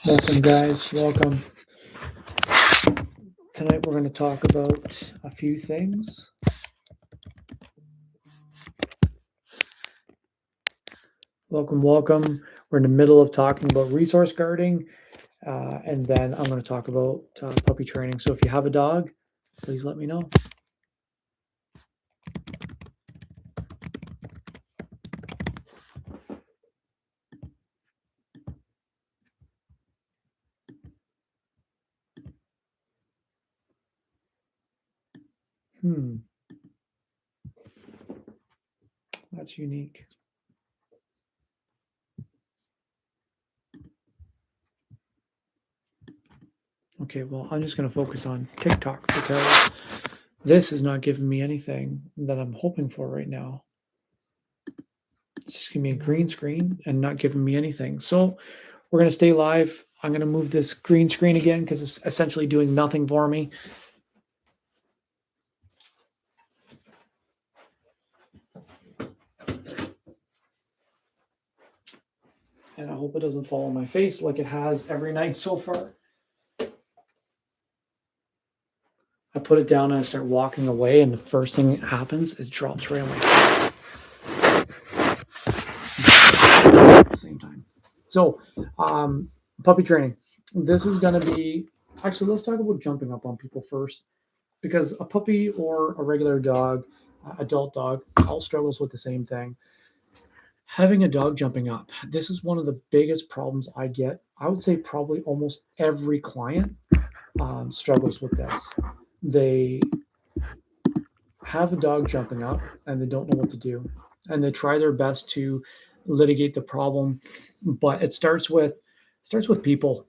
Welcome, guys. Welcome. Tonight we're going to talk about a few things. Welcome. We're in the middle of talking about resource guarding, and then I'm going to talk about puppy training. So if you have a dog, please let me know. That's unique. Okay, well, I'm just going to focus on TikTok because this is not giving me anything that I'm hoping for right now. It's just giving me a green screen and not giving me anything. So we're going to stay live. I'm going to move this green screen again because it's essentially doing nothing for me. And I hope it doesn't fall on my face like it has every night so far. I put it down and I start walking away, and the first thing that happens is it drops right on my face. At the same time. So, puppy training. This is going to be actually, let's talk about jumping up on people first, because a puppy or a regular dog, adult dog, all struggles with the same thing. Having a dog jumping up, this is one of the biggest problems I get. I would say probably almost every client struggles with this. They have a dog jumping up and they don't know what to do, and they try their best to litigate the problem, but it starts with people.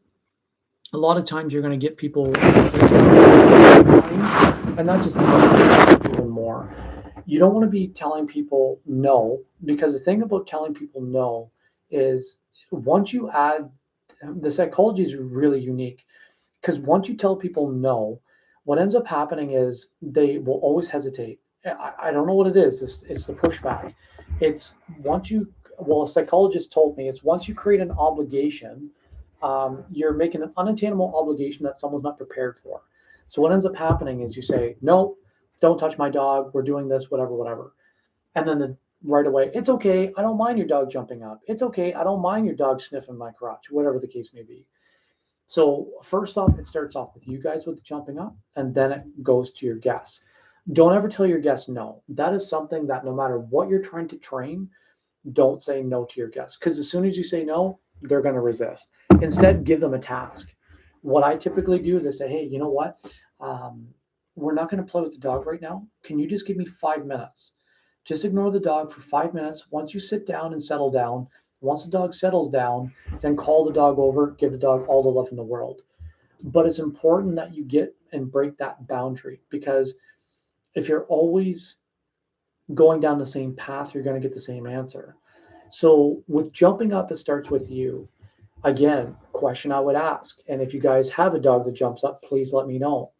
A lot of times you're going to get people, and not just even more. You don't want to be telling people no, because the thing about telling people no is once you add, the psychology is really unique, because once you tell people no, what ends up happening is they will always hesitate. I don't know what it is. It's the pushback. It's once you, well, a psychologist told me it's once you create an obligation, you're making an unattainable obligation that someone's not prepared for. So what ends up happening is you say, no, don't touch my dog. We're doing this, whatever, whatever. And then right away, it's okay. I don't mind your dog jumping up. It's okay. I don't mind your dog sniffing my crotch, whatever the case may be. So first off, it starts off with you guys with the jumping up, and then it goes to your guests. Don't ever tell your guests no. That is something that no matter what you're trying to train, don't say no to your guests, because as soon as you say no, they're going to resist. Instead, give them a task. What I typically do is I say, hey, you know what? We're not going to play with the dog right now. Can you just give me 5 minutes? Just ignore the dog for 5 minutes. Once you sit down and settle down, once the dog settles down, then call the dog over, give the dog all the love in the world. But it's important that you get and break that boundary, because if you're always going down the same path, you're going to get the same answer. So with jumping up, it starts with you. Again, question I would ask, and if you guys have a dog that jumps up, please let me know.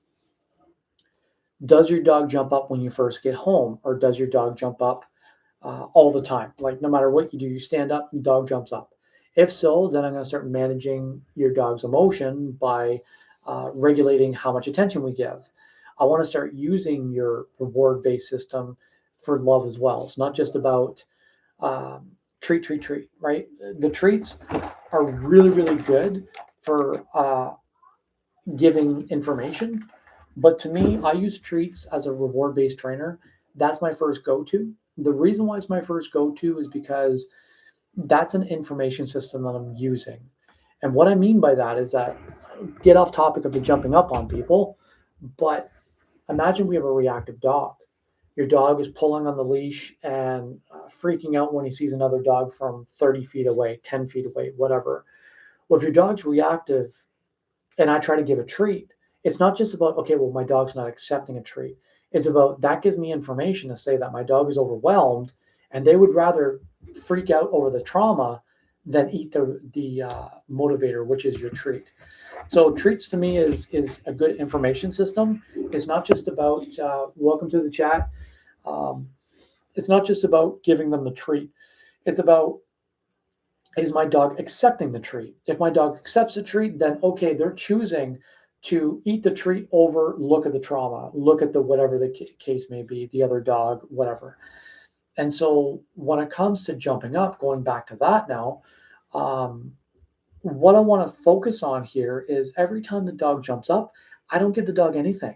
Does your dog jump up when you first get home, or does your dog jump up all the time? Like no matter what you do, you stand up and dog jumps up. If so, then I'm going to start managing your dog's emotion by regulating how much attention we give. I want to start using your reward-based system for love as well. It's not just about treat, right? The treats are really, really good for giving information. But to me, I use treats as a reward based trainer. That's my first go to. The reason why it's my first go to is because that's an information system that I'm using. And what I mean by that is that, get off topic of the jumping up on people, but imagine we have a reactive dog. Your dog is pulling on the leash and freaking out when he sees another dog from 30 feet away, 10 feet away, whatever. Well, if your dog's reactive and I try to give a treat, it's not just about, okay, well, my dog's not accepting a treat. It's about that gives me information to say that my dog is overwhelmed and they would rather freak out over the trauma than eat the motivator, which is your treat. So treats to me is a good information system. It's not just about welcome to the chat. Um, it's not just about giving them the treat. It's about is my dog accepting the treat? If my dog accepts the treat, then okay, they're choosing to eat the treat over look at the trauma, look at the whatever the case may be, the other dog, whatever. And so when it comes to jumping up, going back to that now, um, what I want to focus on here is every time the dog jumps up, I don't give the dog anything.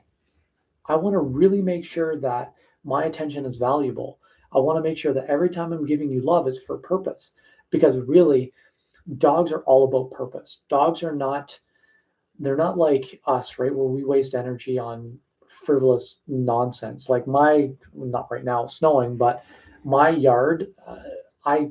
I want to really make sure that my attention is valuable. I want to make sure that every time I'm giving you love is for purpose, because really dogs are all about purpose. Dogs are not, they're not like us, right? Where we waste energy on frivolous nonsense. Like not right now, it's snowing, but my yard, I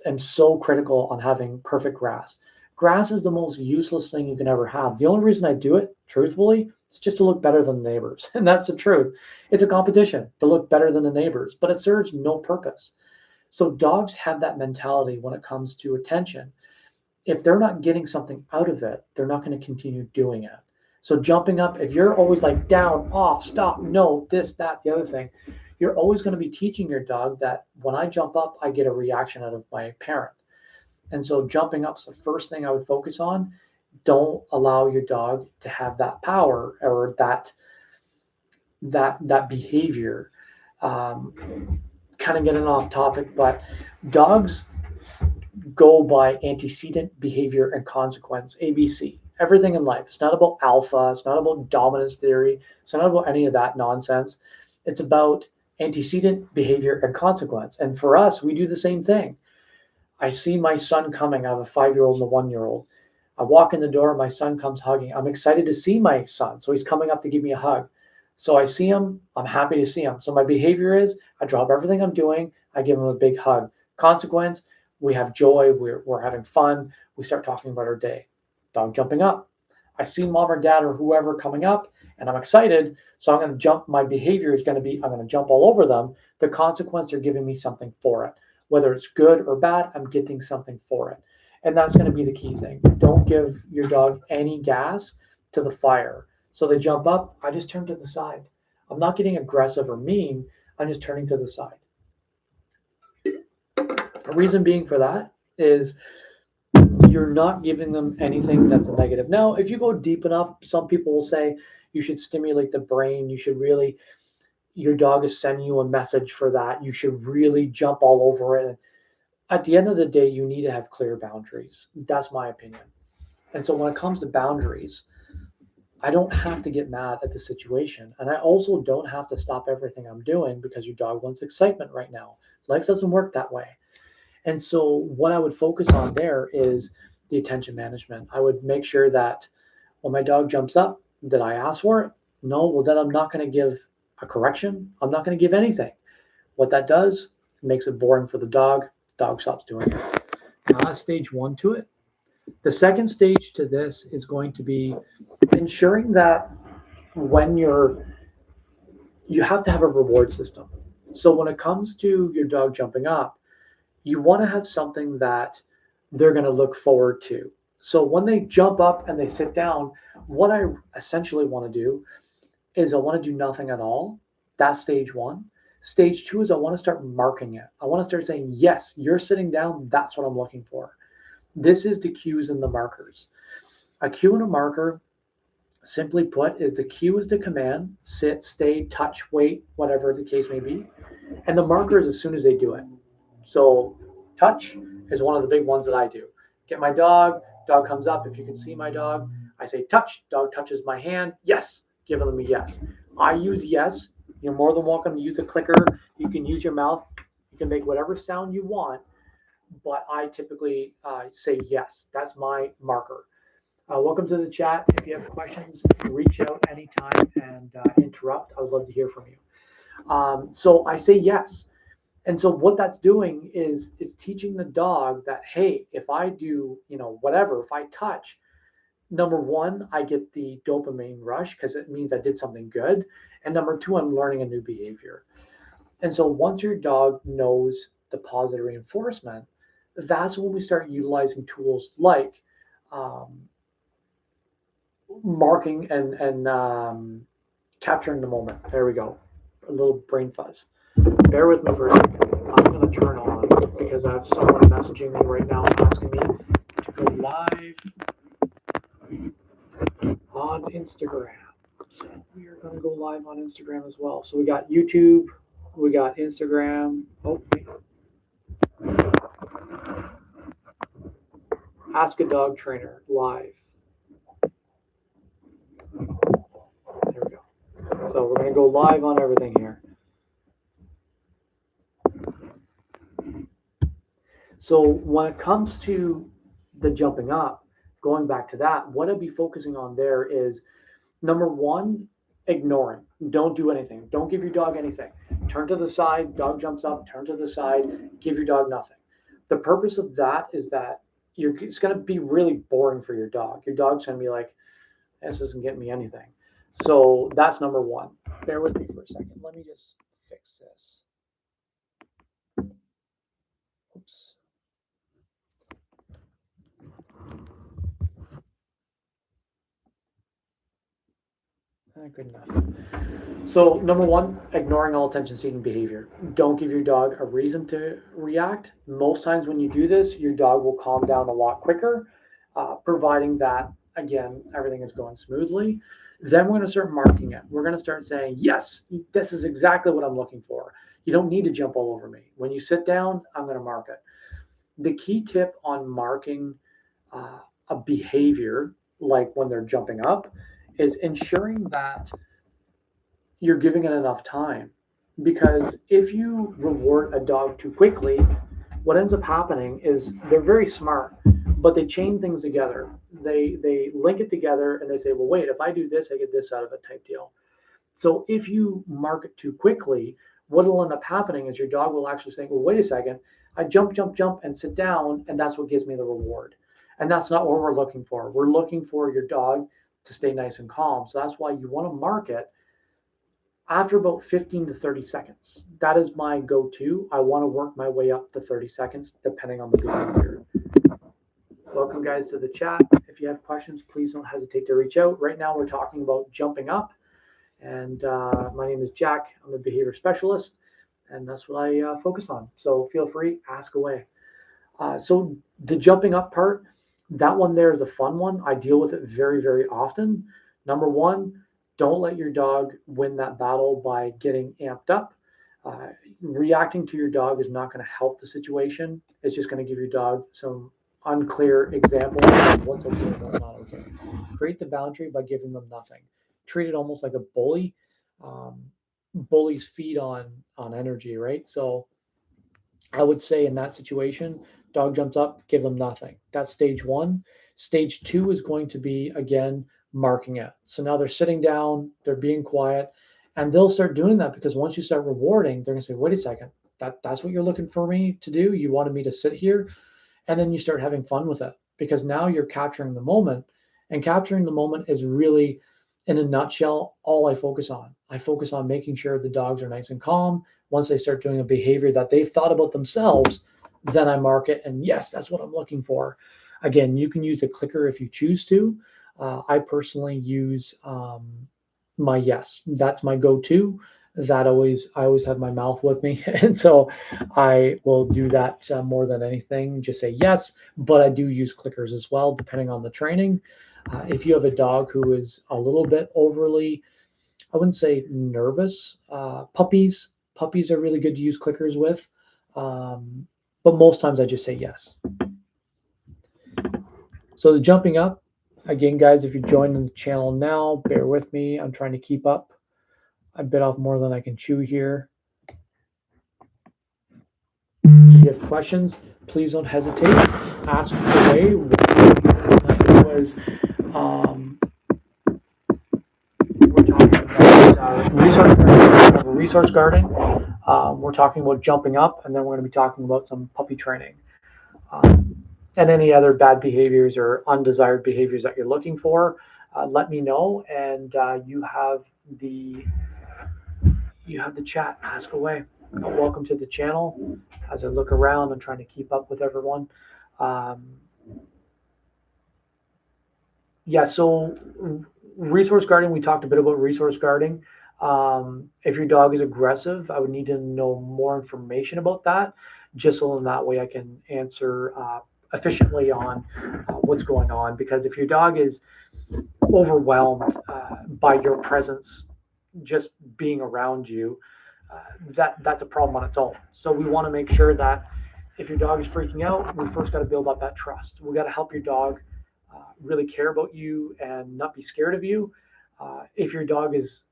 am so critical on having perfect grass. Grass is the most useless thing you can ever have. The only reason I do it, truthfully, is just to look better than the neighbors. And that's the truth. It's a competition to look better than the neighbors, but it serves no purpose. So dogs have that mentality when it comes to attention. If they're not getting something out of it, they're not going to continue doing it. So jumping up, if you're always like down, off, stop, no, this, that, the other thing, you're always going to be teaching your dog that when I jump up, I get a reaction out of my parent. And so jumping up is the first thing I would focus on. Don't allow your dog to have that power or that behavior. Kind of getting off topic, but dogs go by antecedent, behavior, and consequence. ABC. Everything in life. It's not about alpha. It's not about dominance theory. It's not about any of that nonsense. It's about antecedent, behavior, and consequence. And for us, we do the same thing. I see my son coming. I have a 5-year-old and a 1-year-old. I walk in the door, my son comes hugging. I'm excited to see my son. So he's coming up to give me a hug. So I see him, I'm happy to see him. So my behavior is I drop everything I'm doing, I give him a big hug. Consequence, we have joy, we're having fun, we start talking about our day. Dog jumping up. I see mom or dad or whoever coming up and I'm excited. So I'm going to jump. My behavior is going to be I'm going to jump all over them. The consequence, they're giving me something for it. Whether it's good or bad, I'm getting something for it. And that's going to be the key thing. Don't give your dog any gas to the fire. So they jump up, I just turn to the side. I'm not getting aggressive or mean. I'm just turning to the side. The reason being for that is you're not giving them anything that's a negative. Now, if you go deep enough, some people will say you should stimulate the brain. You should really, your dog is sending you a message for that. You should really jump all over it. At the end of the day, you need to have clear boundaries. That's my opinion. And so when it comes to boundaries, I don't have to get mad at the situation. And I also don't have to stop everything I'm doing because your dog wants excitement right now. Life doesn't work that way. And so what I would focus on there is the attention management. I would make sure that when my dog jumps up, did I ask for it? No, well, then I'm not going to give a correction. I'm not going to give anything. What that does, it makes it boring for the dog. Dog stops doing it. Now that's stage one to it. The second stage to this is going to be ensuring that when you have to have a reward system. So when it comes to your dog jumping up, you want to have something that they're going to look forward to. So when they jump up and they sit down, what I essentially want to do is I want to do nothing at all. That's stage one. Stage two is I want to start marking it. I want to start saying, yes, you're sitting down. That's what I'm looking for. This is the cues and the markers. A cue and a marker, simply put, is the cue is the command, sit, stay, touch, wait, whatever the case may be. And the marker is as soon as they do it. So touch is one of the big ones that I do. Get my dog comes up. If you can see my dog, I say touch, dog touches my hand. Yes, giving them a yes. I use yes. You're more than welcome to use a clicker. You can use your mouth. You can make whatever sound you want, but I typically say yes. That's my marker. Welcome to the chat. If you have questions, reach out anytime and interrupt. I would love to hear from you. So I say yes. And so what that's doing is teaching the dog that, hey, if I do, whatever, if I touch, number one, I get the dopamine rush because it means I did something good. And number two, I'm learning a new behavior. And so once your dog knows the positive reinforcement, that's when we start utilizing tools like marking and capturing the moment. There we go. A little brain fuzz. Bear with me for a second. I'm going to turn on because I have someone messaging me right now asking me to go live on Instagram. So we are going to go live on Instagram as well. So we got YouTube, we got Instagram. Oh, wait. Ask a Dog Trainer live. There we go. So we're going to go live on everything here. So when it comes to the jumping up, going back to that, what I'd be focusing on there is number one, ignoring. Don't do anything. Don't give your dog anything. Turn to the side, dog jumps up, turn to the side, give your dog nothing. The purpose of that is that it's going to be really boring for your dog. Your dog's going to be like, this isn't getting me anything. So that's number one. Bear with me for a second. Let me just fix this. Oops. Good enough. So number one, ignoring all attention-seeking behavior. Don't give your dog a reason to react. Most times when you do this, your dog will calm down a lot quicker, providing that, again, everything is going smoothly. Then we're going to start marking it. We're going to start saying, yes, this is exactly what I'm looking for. You don't need to jump all over me. When you sit down, I'm going to mark it. The key tip on marking a behavior, like when they're jumping up, is ensuring that you're giving it enough time. Because if you reward a dog too quickly, what ends up happening is they're very smart, but they chain things together. They link it together and they say, well, wait, if I do this, I get this out of it type deal. So if you mark it too quickly, what will end up happening is your dog will actually say, well, wait a second, I jump, jump, jump and sit down, and that's what gives me the reward. And that's not what we're looking for. We're looking for your dog to stay nice and calm. So that's why you want to mark it after about 15 to 30 seconds. That is my go-to. I want to work my way up to 30 seconds, depending on the behavior. Welcome, guys, to the chat. If you have questions, please don't hesitate to reach out. Right now, we're talking about jumping up. And my name is Jack. I'm a behavior specialist, and that's what I focus on. So feel free, ask away. So the jumping up part, that one there is a fun one. I deal with it very, very often. Number one, don't let your dog win that battle by getting amped up. Reacting to your dog is not going to help the situation. It's just going to give your dog some unclear examples of what's okay and what's not okay. Create the boundary by giving them nothing. Treat it almost like a bully. Bullies feed on energy, right? So I would say in that situation, dog jumps up, give them nothing. That's stage one. Stage two is going to be, again, marking it. So now they're sitting down, they're being quiet, and they'll start doing that because once you start rewarding, they're going to say, wait a second, that's what you're looking for me to do? You wanted me to sit here? And then you start having fun with it because now you're capturing the moment. And capturing the moment is really, in a nutshell, all I focus on. I focus on making sure the dogs are nice and calm. Once they start doing a behavior that they've thought about themselves, then I mark it. And yes, that's what I'm looking for. Again, you can use a clicker if you choose to. I personally use my yes. That's my go-to. That I always have my mouth with me, and so I will do that more than anything. Just say yes, but I do use clickers as well, depending on the training. If you have a dog who is a little bit overly, I wouldn't say nervous. Puppies are really good to use clickers with, but most times I just say yes. So the jumping up, again, guys, if you're joining the channel now, bear with me. I'm trying to keep up. I bit off more than I can chew here. If you have questions, please don't hesitate. Ask away. Because we're talking about resource guarding. We're talking about jumping up, and then we're going to be talking about some puppy training. And any other bad behaviors or undesired behaviors that you're looking for, let me know. And you have the chat. Ask away. Welcome to the channel. As I look around, I'm trying to keep up with everyone. Yeah, so resource guarding, we talked a bit about resource guarding. If your dog is aggressive, I would need to know more information about that, just so in that way I can answer efficiently on what's going on. Because if your dog is overwhelmed by your presence, just being around you, that's a problem on its own. So we want to make sure that if your dog is freaking out, we first got to build up that trust. We got to help your dog really care about you and not be scared of you. If your dog is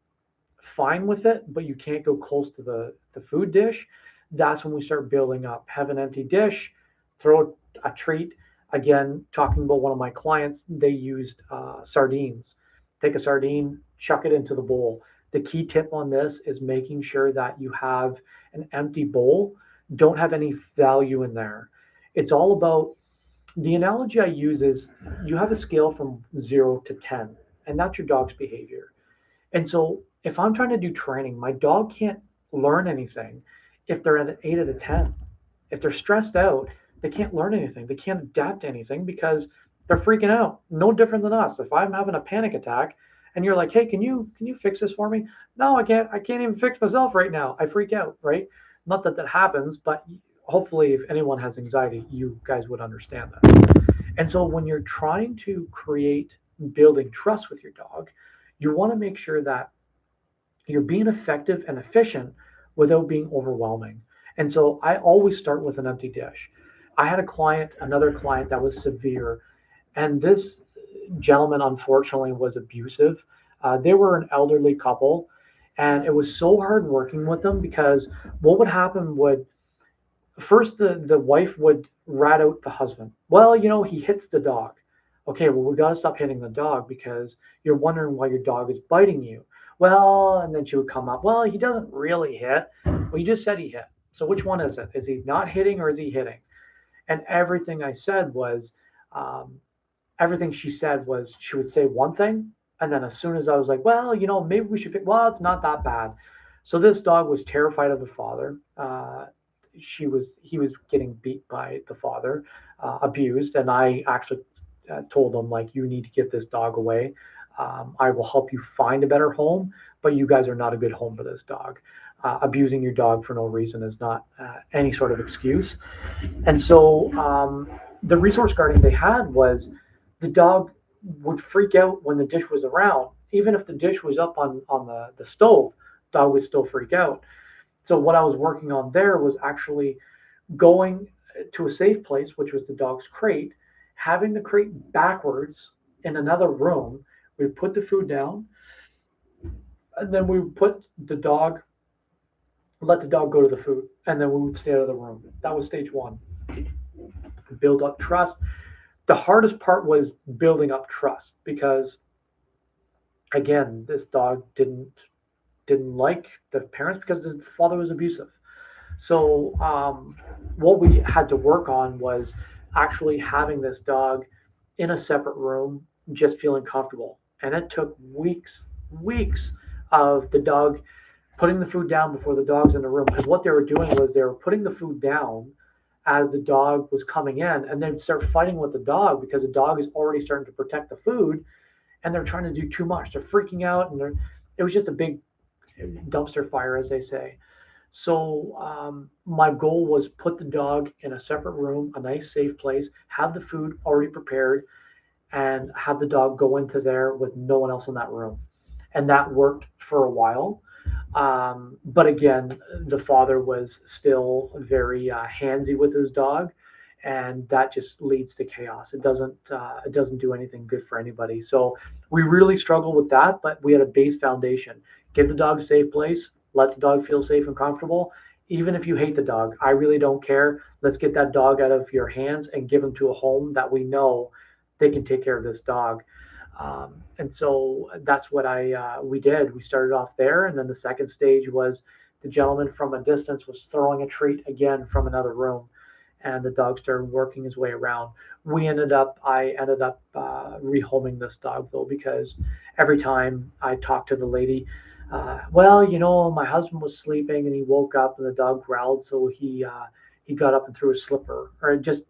fine with it, but you can't go close to the food dish, that's when we start building up. Have an empty dish, throw a treat. Again, talking about one of my clients, they used sardines. Take a sardine, chuck it into the bowl. The key tip on this is making sure that you have an empty bowl. Don't have any value in there. It's all about the analogy I use is you have a scale from 0 to 10, and that's your dog's behavior. And so if I'm trying to do training, my dog can't learn anything if they're at an 8 out of 10. If they're stressed out, they can't learn anything. They can't adapt to anything because they're freaking out. No different than us. If I'm having a panic attack and you're like, "Hey, can you fix this for me?" No, I can't. I can't even fix myself right now. I freak out, right? Not that that happens, but hopefully if anyone has anxiety, you guys would understand that. And so when you're trying to create building trust with your dog, you want to make sure that you're being effective and efficient without being overwhelming. And so I always start with an empty dish. I had a client, another client that was severe, and this gentleman unfortunately was abusive. They were an elderly couple, and it was so hard working with them because what would happen would first the wife would rat out the husband. Well, he hits the dog. Okay, well, we got to stop hitting the dog because you're wondering why your dog is biting you. Well, and then she would come up, well, he doesn't really hit. Well, you just said he hit. So which one is it? Is he not hitting or is he hitting? And everything I said was, um, everything she said was she would say one thing. And then as soon as I was like, well, maybe we should, well, it's not that bad. So this dog was terrified of the father. He was getting beat by the father, abused. And I actually told him, like, you need to get this dog away. I will help you find a better home, but you guys are not a good home for this dog. Abusing your dog for no reason is not any sort of excuse. And so the resource guarding they had was the dog would freak out when the dish was around. Even if the dish was up on the stove, dog would still freak out. So what I was working on there was actually going to a safe place, which was the dog's crate, having the crate backwards in another room. We put the food down, and then we would put the dog, let the dog go to the food, and then we would stay out of the room. That was stage one. Build up trust. The hardest part was building up trust because again, this dog didn't like the parents because the father was abusive. So what we had to work on was actually having this dog in a separate room, just feeling comfortable. And it took weeks of the dog putting the food down before the dog's in the room. Because what they were doing was they were putting the food down as the dog was coming in, and then start fighting with the dog because the dog is already starting to protect the food, and they're trying to do too much. They're freaking out, and it was just a big dumpster fire, as they say. So my goal was put the dog in a separate room, a nice safe place, have the food already prepared, and have the dog go into there with no one else in that room. And that worked for a while. But again, the father was still very handsy with his dog, and that just leads to chaos. It doesn't do anything good for anybody. So we really struggled with that, but we had a base foundation. Give the dog a safe place. Let the dog feel safe and comfortable. Even if you hate the dog, I really don't care. Let's get that dog out of your hands and give him to a home that we know they can take care of this dog. And so that's what I we did. We started off there, and then the second stage was the gentleman from a distance was throwing a treat again from another room, and the dog started working his way around. I ended up rehoming this dog though because every time I talked to the lady, well, my husband was sleeping and he woke up and the dog growled, so he got up and threw a slipper, or just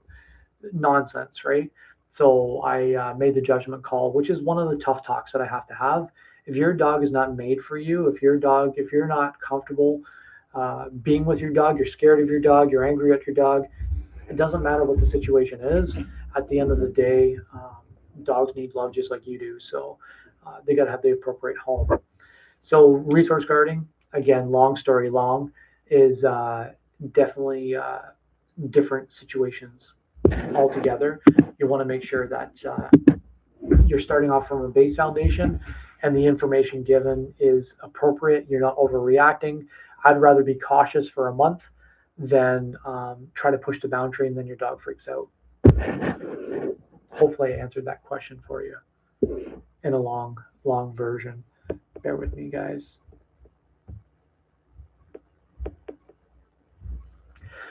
nonsense, right? So I made the judgment call, which is one of the tough talks that I have to have. If your dog is not made for you, if you're not comfortable being with your dog, you're scared of your dog, you're angry at your dog, it doesn't matter what the situation is. At the end of the day, dogs need love just like you do. So they got to have the appropriate home. So resource guarding, again, long story long, is definitely different situations altogether. You want to make sure that you're starting off from a base foundation and the information given is appropriate. You're not overreacting. I'd rather be cautious for a month than try to push the boundary and then your dog freaks out. Hopefully, I answered that question for you in a long version. Bear with me, guys.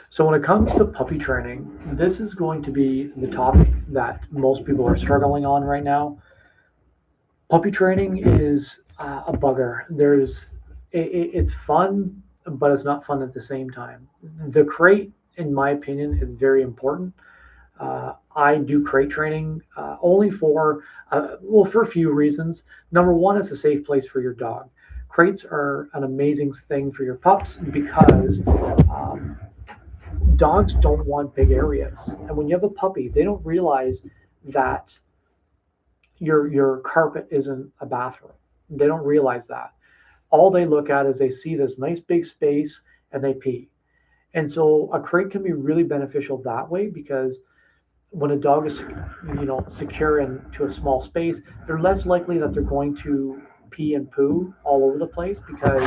So when it comes to puppy training, this is going to be the topic that most people are struggling on right now. Puppy training is a bugger. It's fun, but it's not fun at the same time. The crate, in my opinion, is very important. I do crate training only for a few reasons. Number one, it's a safe place for your dog. Crates are an amazing thing for your pups because um, dogs don't want big areas. And when you have a puppy, they don't realize that your carpet isn't a bathroom. They don't realize that. All they look at is they see this nice big space and they pee. And so a crate can be really beneficial that way because when a dog is secure into a small space, they're less likely that they're going to pee and poo all over the place because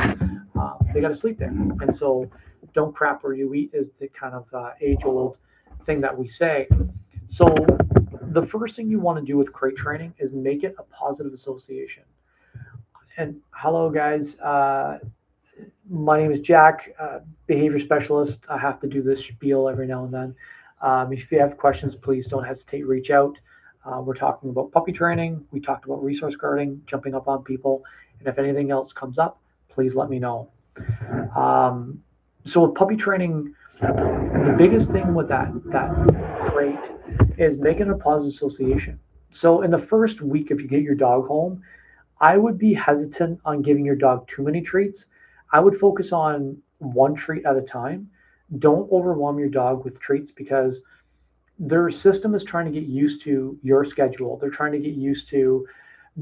they got to sleep there. And so, don't crap where you eat is the kind of age old thing that we say. So, the first thing you want to do with crate training is make it a positive association. And hello, guys. My name is Jack, behavior specialist. I have to do this spiel every now and then. If you have questions, please don't hesitate to reach out. We're talking about puppy training. We talked about resource guarding, jumping up on people. And if anything else comes up, please let me know. So with puppy training, the biggest thing with that crate is making a positive association. So in the first week, if you get your dog home, I would be hesitant on giving your dog too many treats. I would focus on one treat at a time. Don't overwhelm your dog with treats because their system is trying to get used to your schedule. They're trying to get used to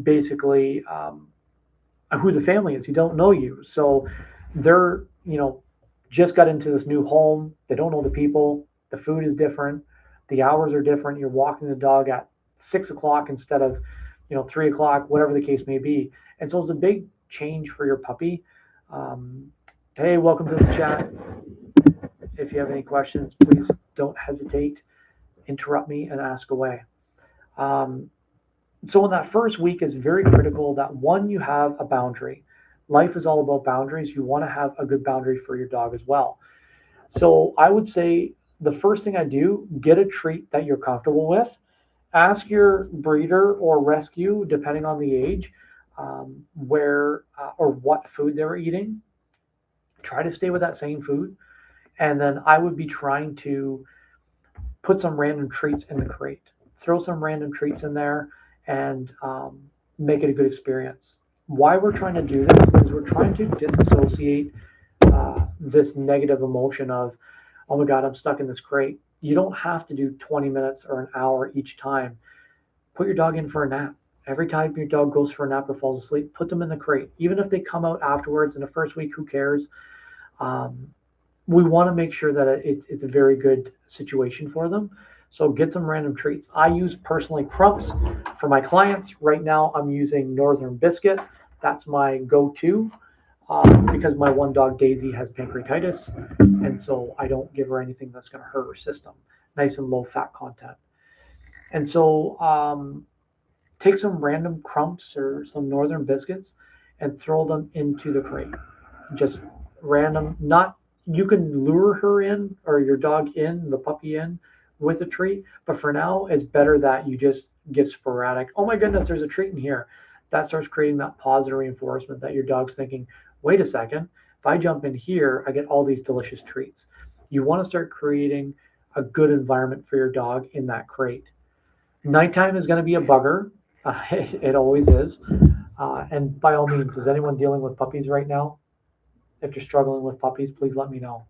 basically who the family is. You don't know you. So they're, just got into this new home. They don't know the people. The food is different. The hours are different. You're walking the dog at 6 o'clock instead of, 3 o'clock, whatever the case may be. And so it's a big change for your puppy. Hey, welcome to the chat. If you have any questions, please don't hesitate. Interrupt me and ask away. So in that first week is very critical that one, you have a boundary. Life is all about boundaries. You want to have a good boundary for your dog as well. So I would say the first thing I do, get a treat that you're comfortable with. Ask your breeder or rescue, depending on the age, where or what food they're eating. Try to stay with that same food. And then I would be trying to put some random treats in the crate. Throw some random treats in there and make it a good experience. Why we're trying to do this is we're trying to disassociate this negative emotion of, oh my God, I'm stuck in this crate. You don't have to do 20 minutes or an hour each time. Put your dog in for a nap. Every time your dog goes for a nap or falls asleep, put them in the crate. Even if they come out afterwards in the first week, who cares? We want to make sure that it's a very good situation for them. So get some random treats. I use personally Crumps for my clients. Right now, I'm using Northern Biscuit. That's my go-to because my one dog, Daisy, has pancreatitis. And so I don't give her anything that's going to hurt her system. Nice and low fat content. And so take some random Crumps or some Northern Biscuits and throw them into the crate. Just random, not, you can lure her in or your dog in, the puppy in with a treat. But for now, it's better that you just get sporadic. Oh my goodness, there's a treat in here. That starts creating that positive reinforcement that your dog's thinking, wait a second, if I jump in here, I get all these delicious treats. You want to start creating a good environment for your dog in that crate. Nighttime is going to be a bugger. It always is. And by all means, is anyone dealing with puppies right now? If you're struggling with puppies, please let me know.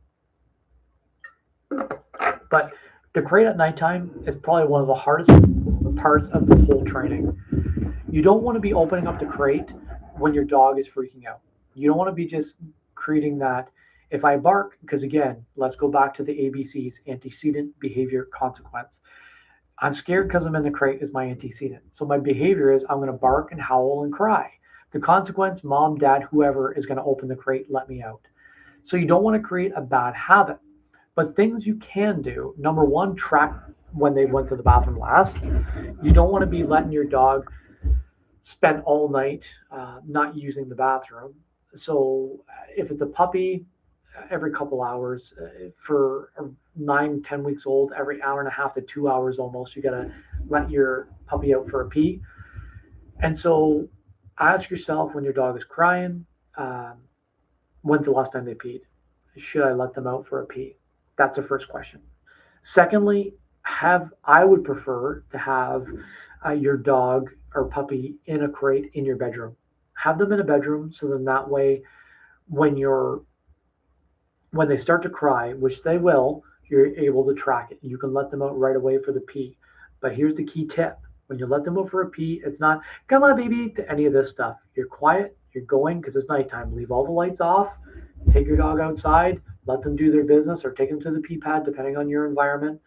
But the crate at nighttime is probably one of the hardest parts of this whole training. You don't want to be opening up the crate when your dog is freaking out. You don't want to be just creating that. If I bark, because again, let's go back to the ABCs: antecedent, behavior, consequence. I'm scared because I'm in the crate is my antecedent. So my behavior is I'm going to bark and howl and cry. The consequence, mom, dad, whoever is going to open the crate, let me out. So you don't want to create a bad habit. But things you can do, number one, track when they went to the bathroom last. You don't want to be letting your dog spend all night not using the bathroom. So if it's a puppy, every couple hours. For 9, 10 weeks old, every hour and a half to 2 hours almost, you got to let your puppy out for a pee. And so ask yourself when your dog is crying, um, when's the last time they peed? Should I let them out for a pee? That's the first question. Secondly, have I would prefer to have your dog or puppy in a crate in your bedroom. Have them in a bedroom so then that way when you're when they start to cry, which they will, you're able to track it. You can let them out right away for the pee. But here's the key tip. When you let them out for a pee, it's not, come on, baby, to any of this stuff. You're quiet, you're going because it's nighttime. Leave all the lights off, take your dog outside, let them do their business, or take them to the pee pad, depending on your environment.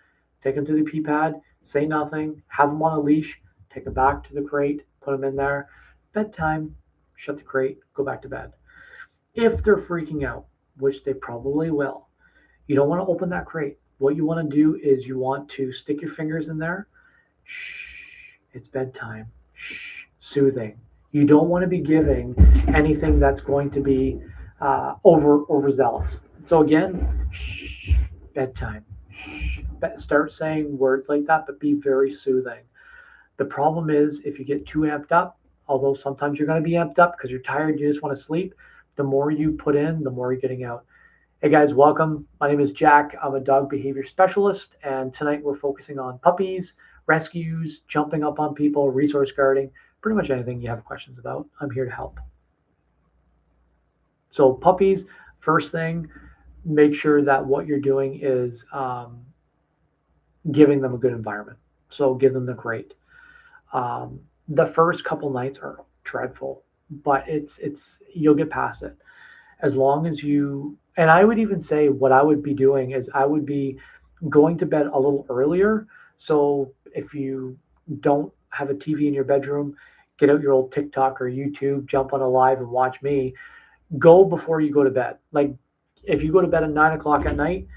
Take them to the pee pad, say nothing, have them on a leash, take them back to the crate, put them in there. Bedtime, shut the crate, go back to bed. If they're freaking out, which they probably will, you don't want to open that crate. What you want to do is you want to stick your fingers in there. Shh, it's bedtime. Shh, soothing. You don't want to be giving anything that's going to be overzealous. So again, shh, bedtime. Shh. Start saying words like that, but be very soothing. The problem is if you get too amped up, although sometimes you're going to be amped up because you're tired, you just want to sleep, the more you put in, the more you're getting out. Hey guys, welcome. My name is Jack. I'm a dog behavior specialist, and tonight we're focusing on puppies, rescues, jumping up on people, resource guarding, pretty much anything you have questions about. I'm here to help. So, puppies, first thing, make sure that what you're doing is giving them a good environment. So, give them the crate. The first couple nights are dreadful, but it's you'll get past it as long as you. And I would even say what I would be doing is I would be going to bed a little earlier. So if you don't have a TV in your bedroom, get out your old TikTok or YouTube, jump on a live and watch me. Go before you go to bed. Like if you go to bed at 9 o'clock at night,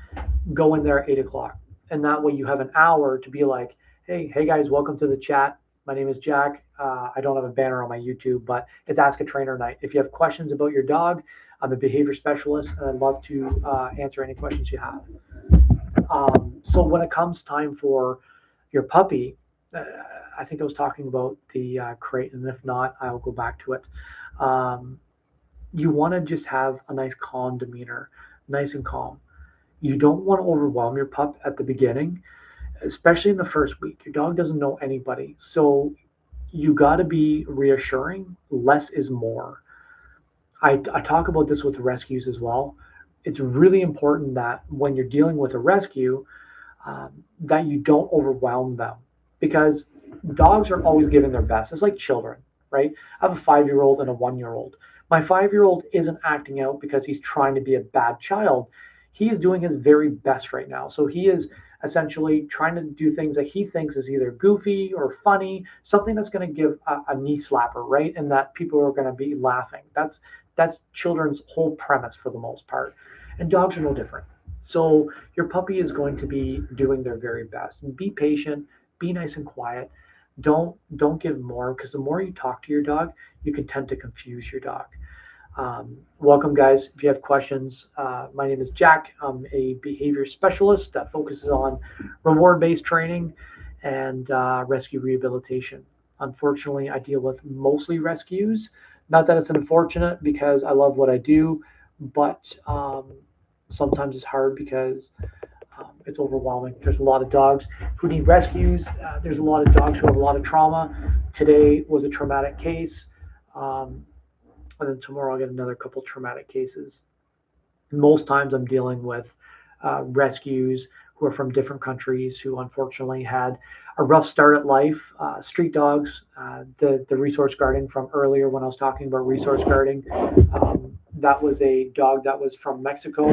go in there at 8 o'clock. And that way you have an hour to be like, hey guys, welcome to the chat. My name is Jack. I don't have a banner on my YouTube, but it's Ask a Trainer night. If you have questions about your dog, I'm a behavior specialist, and I'd love to answer any questions you have. So when it comes time for your puppy, uh, I think I was talking about the crate, and if not, I'll go back to it. Um, you want to just have a nice calm demeanor, nice and calm. You don't want to overwhelm your pup at the beginning, especially in the first week. Your dog doesn't know anybody. So you got to be reassuring. Less is more. I talk about this with rescues as well. It's really important that when you're dealing with a rescue, that you don't overwhelm them because dogs are always giving their best. It's like children, right? I have a 5 year old and a 1 year old. My 5 year old isn't acting out because he's trying to be a bad child. He is doing his very best right now. So he is essentially trying to do things that he thinks is either goofy or funny, something that's going to give a knee slapper, right? And that people are going to be laughing. That's children's whole premise for the most part. And dogs are no different. So your puppy is going to be doing their very best. Be patient, be nice and quiet. Don't give more because the more you talk to your dog, you can tend to confuse your dog. Welcome, guys. If you have questions, my name is Jack. I'm a behavior specialist that focuses on reward based training and rescue rehabilitation. Unfortunately, I deal with mostly rescues. Not that it's unfortunate because I love what I do, but sometimes it's hard because it's overwhelming. There's a lot of dogs who need rescues. There's a lot of dogs who have a lot of trauma. Today was a traumatic case. And then tomorrow I'll get another couple traumatic cases. Most times I'm dealing with rescues who are from different countries who unfortunately had a rough start at life. Street dogs, the resource guarding from earlier when I was talking about resource guarding, that was a dog that was from Mexico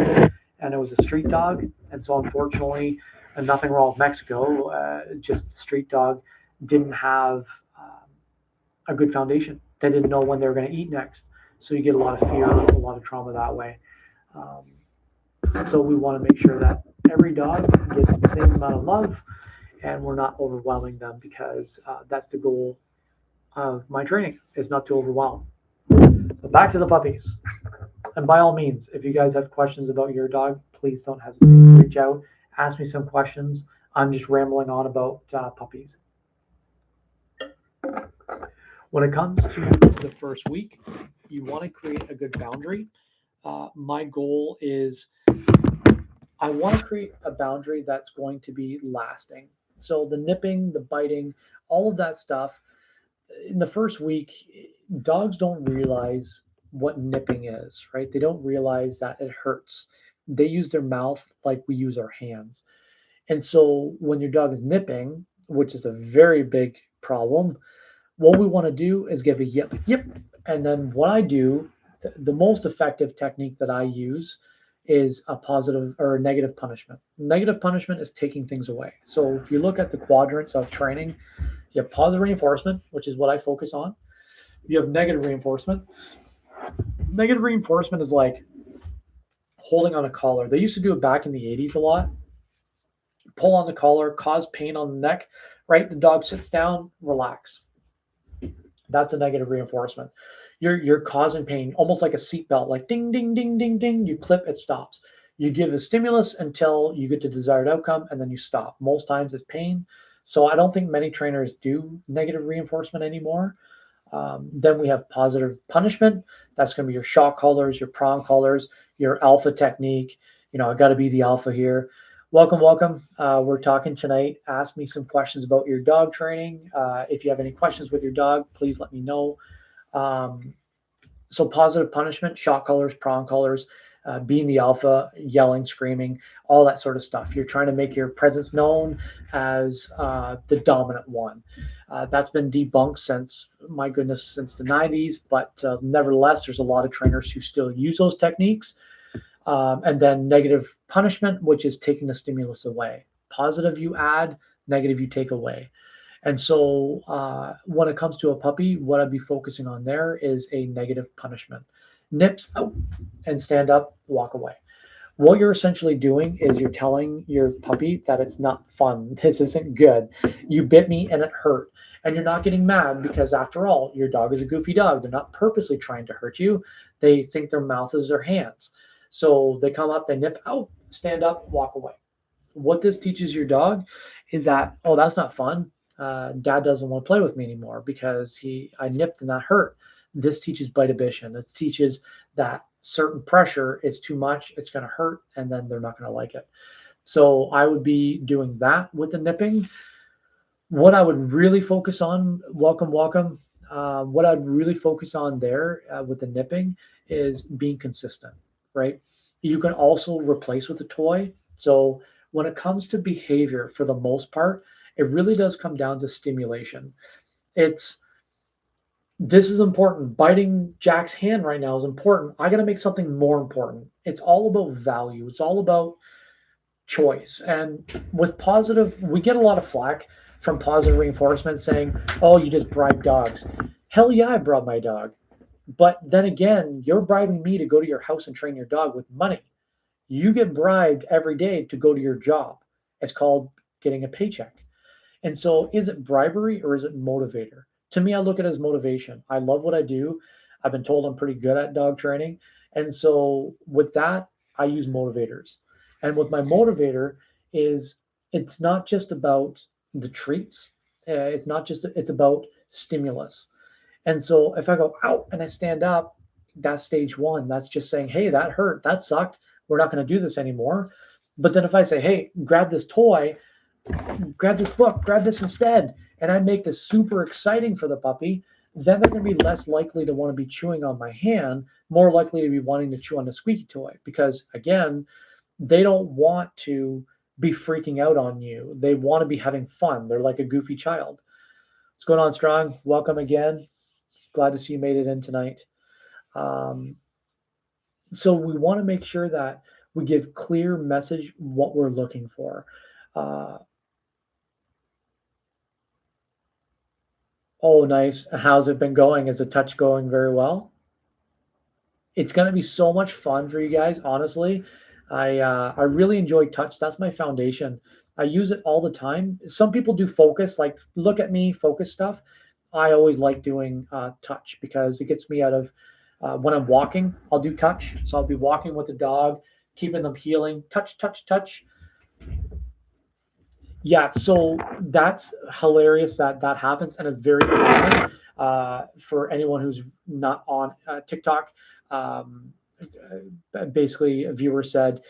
and it was a street dog. And so unfortunately, and nothing wrong with Mexico, just the street dog didn't have a good foundation. They didn't know when they were going to eat next. So you get a lot of fear, a lot of trauma that way. Um, so we want to make sure that every dog gets the same amount of love and we're not overwhelming them because that's the goal of my training is not to overwhelm. But back to the puppies. And by all means, if you guys have questions about your dog, please don't hesitate to reach out. Ask me some questions. I'm just rambling on about puppies. When it comes to the first week, you want to create a good boundary. My goal is I want to create a boundary that's going to be lasting. So the nipping, the biting, all of that stuff in the first week, dogs don't realize what nipping is, right? They don't realize that it hurts. They use their mouth like we use our hands. And so when your dog is nipping, which is a very big problem, what we want to do is give a yip, yip. And then what I do, the most effective technique that I use is a positive or a negative punishment. Negative punishment is taking things away. So if you look at the quadrants of training, you have positive reinforcement, which is what I focus on. You have negative reinforcement. Negative reinforcement is like holding on a collar. They used to do it back in the 80s a lot. Pull on the collar, cause pain on the neck, right? The dog sits down, relax. That's a negative reinforcement. You're causing pain, almost like a seatbelt, like ding, ding, ding, ding, ding. You clip, it stops. You give a stimulus until you get the desired outcome, and then you stop. Most times it's pain. So I don't think many trainers do negative reinforcement anymore. Then we have positive punishment. That's going to be your shock collars, your prong collars, your alpha technique. You know, I got to be the alpha here. Welcome, welcome. We're talking tonight. Ask me some questions about your dog training. If you have any questions with your dog, please let me know. So positive punishment, shock collars, prong collars, being the alpha, yelling, screaming, all that sort of stuff. You're trying to make your presence known as the dominant one. That's been debunked since, my goodness, since the 90s. But nevertheless, there's a lot of trainers who still use those techniques. And then negative punishment, which is taking the stimulus away. Positive you add, negative you take away. And so when it comes to a puppy, what I'd be focusing on there is a negative punishment. Nips out and stand up, walk away. What you're essentially doing is you're telling your puppy that it's not fun. This isn't good. You bit me and it hurt. And you're not getting mad because, after all, your dog is a goofy dog. They're not purposely trying to hurt you. They think their mouth is their hands. So they come up, they nip out, stand up, walk away. What this teaches your dog is that, oh, that's not fun. Dad doesn't want to play with me anymore because I nipped and that hurt. This teaches bite-ition. It teaches that certain pressure is too much, it's going to hurt, and then they're not going to like it. So I would be doing that with the nipping. What I would really focus on, welcome, welcome. What I'd really focus on there with the nipping is being consistent, right? You can also replace with a toy. So when it comes to behavior, for the most part, it really does come down to stimulation. This is important. Biting Jack's hand right now is important. I got to make something more important. It's all about value. It's all about choice. And with positive, we get a lot of flack from positive reinforcement saying, oh, you just bribe dogs. Hell yeah, I bribe my dog. But then again, you're bribing me to go to your house and train your dog with money. You get bribed every day to go to your job. It's called getting a paycheck. And so is it bribery or is it motivator? To me, I look at it as motivation. I love what I do. I've been told I'm pretty good at dog training. And so with that, I use motivators. And with my motivator it's not just about the treats. It's about stimulus. And so if I go out and I stand up, that's stage one. That's just saying, hey, that hurt. That sucked. We're not going to do this anymore. But then if I say, hey, grab this toy, grab this book, grab this instead, and I make this super exciting for the puppy, then they're going to be less likely to want to be chewing on my hand, more likely to be wanting to chew on the squeaky toy because, again, they don't want to be freaking out on you. They want to be having fun. They're like a goofy child. What's going on, Strong? Welcome again. Glad to see you made it in tonight. Um, so we want to make sure that we give clear message what we're looking for. Uh, oh, nice. How's it been going? Is the touch going very well? It's going to be so much fun for you guys. Honestly, I really enjoy touch. That's my foundation. I use it all the time. Some people do focus, like look at me, focus stuff. I always like doing touch because it gets me out of when I'm walking. I'll do touch, so I'll be walking with the dog, keeping them healing. Touch, touch, touch. Yeah, so that's hilarious that that happens, and it's very common for anyone who's not on TikTok. Um, Basically, a viewer said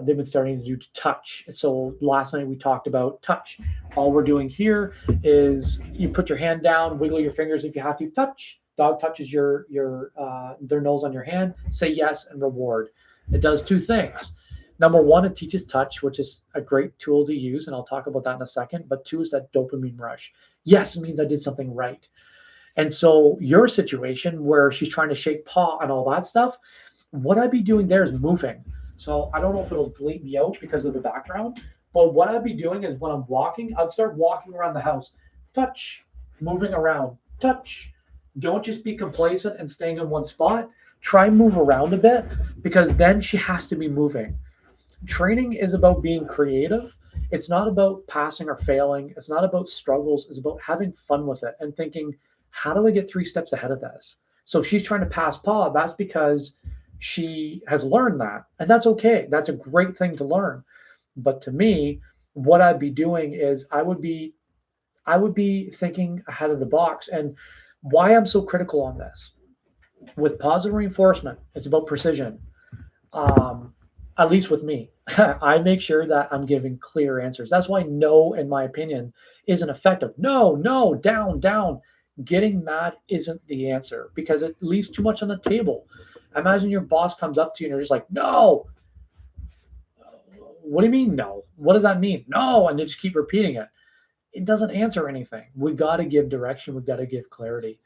they've been starting to do touch. So last night we talked about touch. All we're doing here is you put your hand down, wiggle your fingers if you have to. Touch. Dog touches your their nose on your hand. Say yes and reward. It does two things. Number one, it teaches touch, which is a great tool to use, and I'll talk about that in a second. But two is that dopamine rush. Yes, it means I did something right. And so your situation where she's trying to shake paw and all that stuff, what I'd be doing there is moving. So I don't know if it'll delete me out because of the background, but what I'd be doing is when I'm walking, I'd start walking around the house, touch, moving around, touch. Don't just be complacent and staying in one spot. Try move around a bit because then she has to be moving. Training is about being creative. It's not about passing or failing. It's not about struggles. It's about having fun with it and thinking, how do I get three steps ahead of this? So if she's trying to pass paw, that's because she has learned that. And that's okay. That's a great thing to learn. But to me, what I'd be doing is I would be thinking ahead of the box. And why I'm so critical on this with positive reinforcement, it's about precision. Um, at least with me, I make sure that I'm giving clear answers. That's why no, in my opinion, isn't effective. No, no, down, down. Getting mad isn't the answer because it leaves too much on the table. Imagine your boss comes up to you and you're just like, no, what do you mean no? What does that mean? No, and they just keep repeating it. It doesn't answer anything. We got to give direction. We got to give clarity.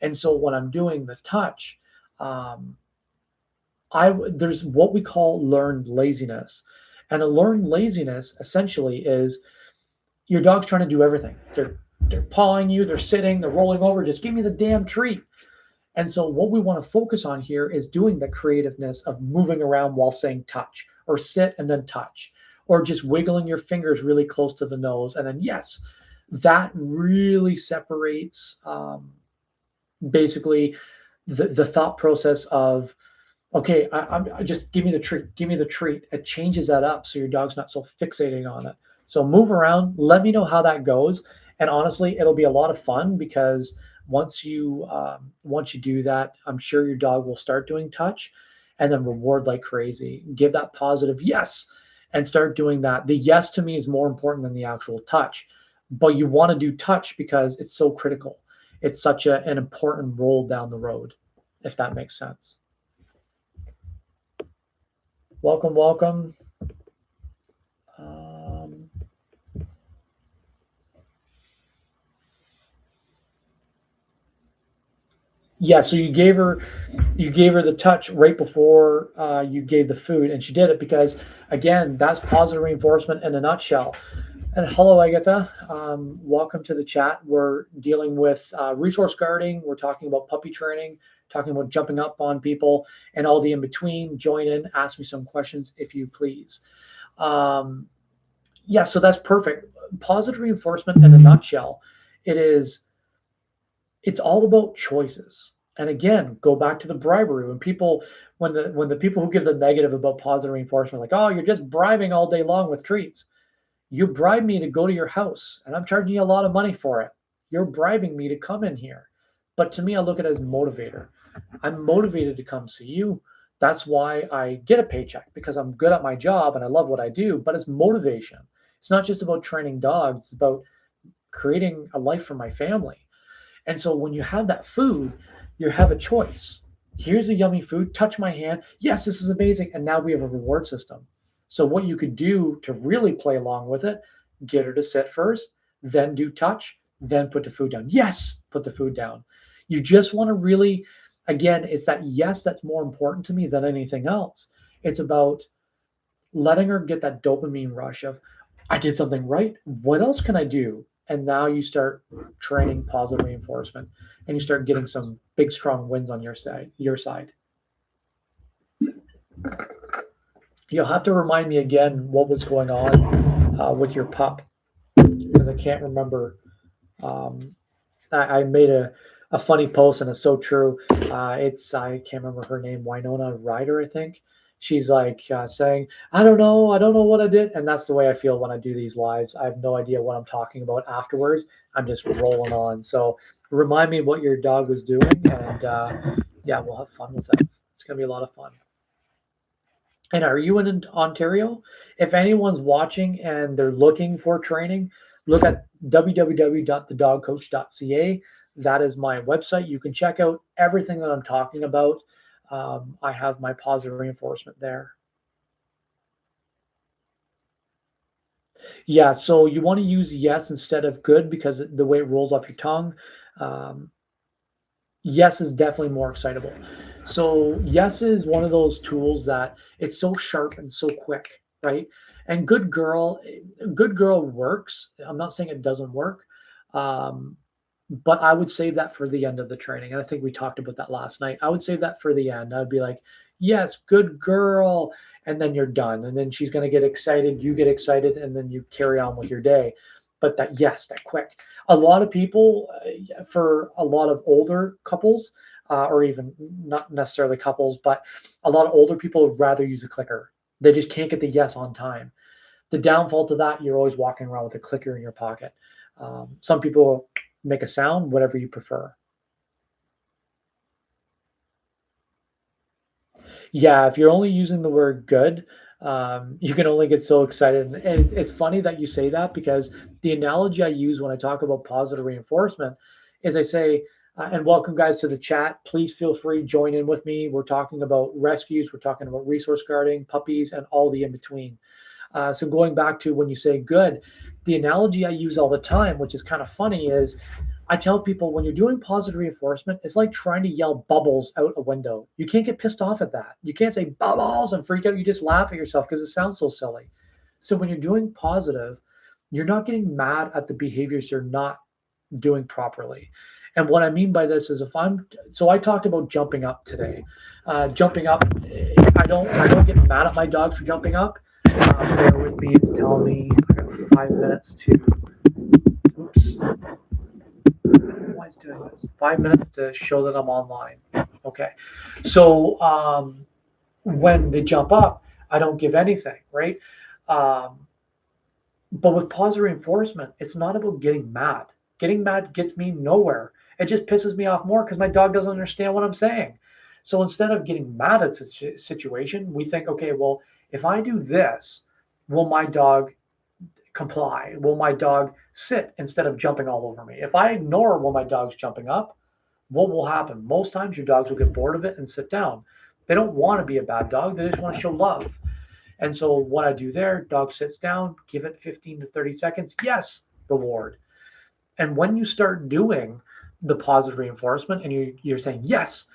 And so when I'm doing the touch, um, there's what we call learned laziness, and a learned laziness essentially is your dog's trying to do everything. They're pawing you, they're sitting, they're rolling over. Just give me the damn treat. And so what we want to focus on here is doing the creativeness of moving around while saying touch, or sit and then touch, or just wiggling your fingers really close to the nose, and then yes, that really separates basically the thought process of okay, I just give me the treat, give me the treat. It changes that up so your dog's not so fixating on it. So move around. Let me know how that goes. And honestly, it'll be a lot of fun because once you do that, I'm sure your dog will start doing touch, and then reward like crazy. Give that positive yes, and start doing that. The yes to me is more important than the actual touch, but you want to do touch because it's so critical. It's such an important role down the road, if that makes sense. Welcome, welcome. Um, yeah, so you gave her the touch right before you gave the food, and she did it because, again, that's positive reinforcement in a nutshell. And hello, Agatha. Welcome to the chat. We're dealing with resource guarding. We're talking about puppy training, talking about jumping up on people, and all the in between. Join in, ask me some questions if you please. Um, yeah, so that's perfect. Positive reinforcement in a nutshell. It is it's all about choices. And again, go back to the bribery. When the people who give the negative about positive reinforcement, like, oh, you're just bribing all day long with treats. You bribe me to go to your house, and I'm charging you a lot of money for it. You're bribing me to come in here. But to me, I look at it as a motivator. I'm motivated to come see you. That's why I get a paycheck because I'm good at my job and I love what I do, but it's motivation. It's not just about training dogs, it's about creating a life for my family. And so when you have that food, you have a choice. Here's a yummy food, touch my hand. Yes, this is amazing. And now we have a reward system. So what you could do to really play along with it, get her to sit first, then do touch, then put the food down. Yes, put the food down. You just want to really, again, it's that yes that's more important to me than anything else. It's about letting her get that dopamine rush of, I did something right. What else can I do? And now you start training positive reinforcement and you start getting some big, strong wins on your side. You'll have to remind me again what was going on with your pup because I can't remember. Um, I made a funny post and it's so true. I can't remember her name, Winona Ryder, I think. She's like saying, I don't know what I did, and that's the way I feel when I do these lives. I have no idea what I'm talking about afterwards. I'm just rolling on. So remind me what your dog was doing, and yeah, we'll have fun with it. It's gonna be a lot of fun. And are you in Ontario? If anyone's watching and they're looking for training, look at www.thedogcoach.ca. That is my website. You can check out everything that I'm talking about. I have my positive reinforcement there. Yeah, so you want to use yes instead of good because the way it rolls off your tongue. Um, yes is definitely more excitable. So yes is one of those tools that it's so sharp and so quick, right? And good girl works. I'm not saying it doesn't work, um, but I would save that for the end of the training. And I think we talked about that last night. I would save that for the end. I'd be like, yes, good girl. And then you're done. And then she's going to get excited. You get excited. And then you carry on with your day. But that, yes, that quick. A lot of people, for a lot of older couples, or even not necessarily couples, but a lot of older people would rather use a clicker. They just can't get the yes on time. The downfall to that, you're always walking around with a clicker in your pocket. Some people make a sound, whatever you prefer. Yeah, if you're only using the word good, you can only get so excited. And it's funny that you say that because the analogy I use when I talk about positive reinforcement is I say, and welcome guys to the chat. Please feel free, join in with me. We're talking about rescues, we're talking about resource guarding, puppies, and all the in between. So going back to when you say good, the analogy I use all the time, which is kind of funny, is I tell people when you're doing positive reinforcement, it's like trying to yell bubbles out a window. You can't get pissed off at that. You can't say bubbles and freak out. You just laugh at yourself because it sounds so silly. So when you're doing positive, you're not getting mad at the behaviors you're not doing properly. And what I mean by this is if I'm so I talked about jumping up today. Jumping up, I don't get mad at my dogs for jumping up. Bear with me, it's telling me I got 5 minutes to oops. Why is it doing this? 5 minutes to show that I'm online. Okay. So when they jump up, I don't give anything, right? Um, but with positive reinforcement, it's not about getting mad. Getting mad gets me nowhere. It just pisses me off more because my dog doesn't understand what I'm saying. So instead of getting mad at the situation, we think, okay, well, if I do this, will my dog comply? Will my dog sit instead of jumping all over me? If I ignore when my dog's jumping up, what will happen? Most times your dogs will get bored of it and sit down. They don't want to be a bad dog, they just want to show love. And so what I do there, dog sits down, give it 15 to 30 seconds. Yes, reward. And when you start doing the positive reinforcement and you're saying, yes,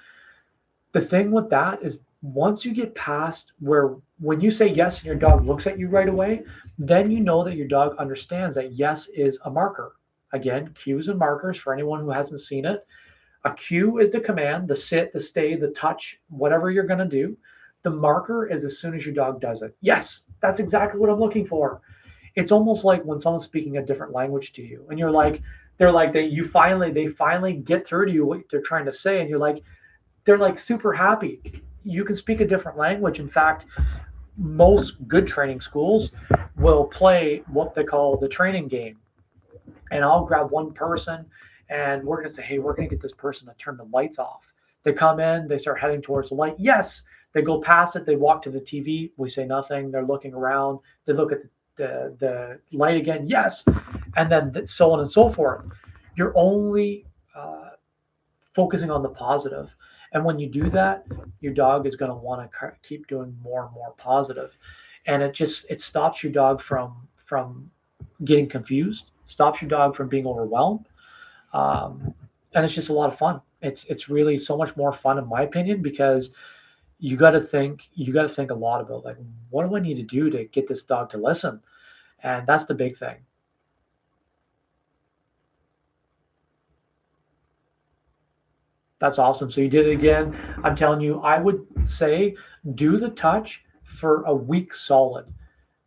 the thing with that is once you get past where when you say yes and your dog looks at you right away, then you know that your dog understands that yes is a marker. Again, cues and markers for anyone who hasn't seen it. A cue is the command, the sit, the stay, the touch, whatever you're going to do. The marker is as soon as your dog does it. Yes, that's exactly what I'm looking for. It's almost like when someone's speaking a different language to you and you're like, they finally get through to you what they're trying to say. And you're like, they're like super happy. You can speak a different language. In fact, most good training schools will play what they call the training game. And I'll grab one person and we're going to say, hey, we're going to get this person to turn the lights off. They come in, they start heading towards the light. Yes, they go past it. They walk to the TV. We say nothing. They're looking around. They look at the light again. Yes. And then so on and so forth. You're only focusing on the positive. And when you do that, your dog is going to want to keep doing more and more positive. And it stops your dog from getting confused, stops your dog from being overwhelmed, um, and it's just a lot of fun. It's really so much more fun in my opinion because you got to think a lot about like what do I need to do to get this dog to listen, and that's the big thing. That's awesome. So you did it again. I'm telling you, I would say do the touch for a week solid.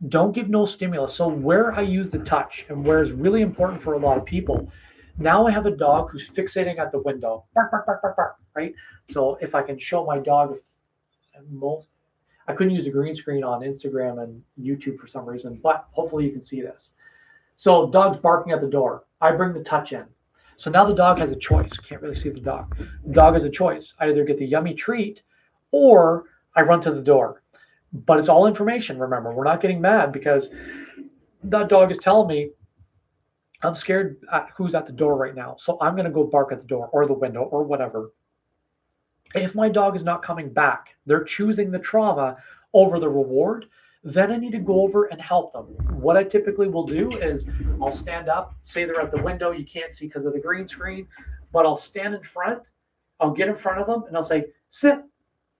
Don't give no stimulus. So where I use the touch and where is really important for a lot of people. Now I have a dog who's fixating at the window. Bark, bark, bark, bark, bark, right? So if I can show my dog, most I couldn't use a green screen on Instagram and YouTube for some reason, but hopefully you can see this. So dog's barking at the door. I bring the touch in. So now the dog has a choice. Can't really see the dog. The dog has a choice. I either get the yummy treat or I run to the door. But it's all information. Remember, we're not getting mad because that dog is telling me I'm scared at who's at the door right now. So I'm going to go bark at the door or the window or whatever. If my dog is not coming back, they're choosing the trauma over the reward, then I need to go over and help them. What I typically will do is I'll stand up, say they're at the window, you can't see because of the green screen, but I'll stand in front, I'll get in front of them and I'll say, sit,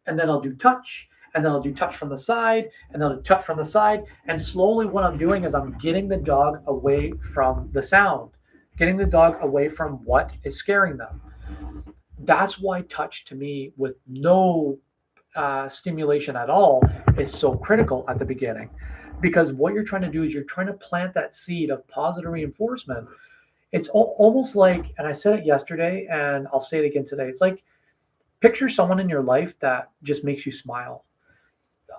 and then I'll do touch, and then I'll do touch from the side, and then I'll do touch from the side. And slowly what I'm doing is I'm getting the dog away from the sound, getting the dog away from what is scaring them. That's why touch to me with no stimulation at all is so critical at the beginning, because what you're trying to do is you're trying to plant that seed of positive reinforcement. It's almost like, and I said it yesterday and I'll say it again today, it's like picture someone in your life that just makes you smile.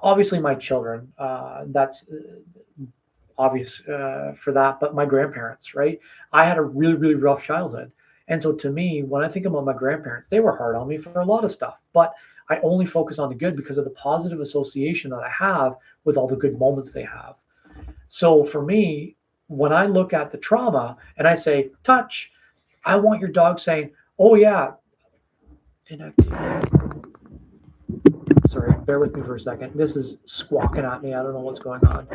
Obviously my children, that's obvious for that, but my grandparents, right? I had a really, really rough childhood. And so to me, when I think about my grandparents, they were hard on me for a lot of stuff, but I only focus on the good because of the positive association that I have with all the good moments they have. So for me, when I look at the trauma and I say, touch, I want your dog saying, oh yeah, sorry, bear with me for a second. This is squawking at me. I don't know what's going on.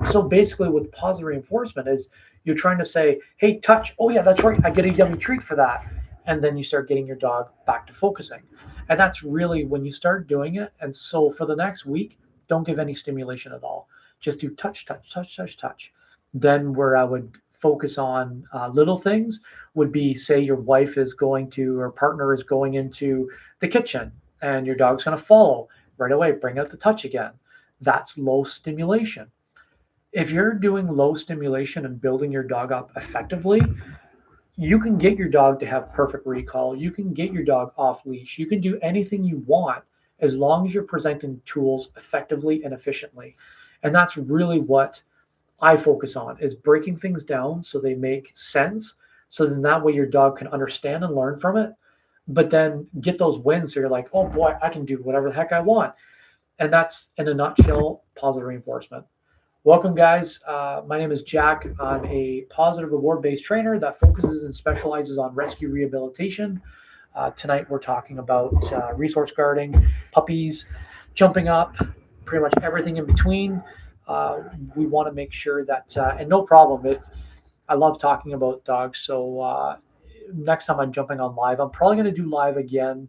So basically, with positive reinforcement is you're trying to say, "Hey, touch. Oh yeah, that's right. I get a yummy treat for that," and then you start getting your dog back to focusing, and that's really when you start doing it. And so for the next week, don't give any stimulation at all. Just do touch, touch, touch, touch, touch. Then where I would focus on little things would be, say, your wife is going to or partner is going into the kitchen, and your dog's going to follow right away. Bring out the touch again. That's low stimulation. If you're doing low stimulation and building your dog up effectively, you can get your dog to have perfect recall. You can get your dog off leash. You can do anything you want as long as you're presenting tools effectively and efficiently. And that's really what I focus on is breaking things down so they make sense. So then that way your dog can understand and learn from it, but then get those wins. So you're like, oh boy, I can do whatever the heck I want. And that's in a nutshell, positive reinforcement. Welcome, guys. My name is Jack. I'm a positive reward-based trainer that focuses and specializes on rescue rehabilitation. Tonight, we're talking about resource guarding, puppies, jumping up, pretty much everything in between. We want to make sure that, and no problem if I love talking about dogs. So next time I'm jumping on live, I'm probably going to do live again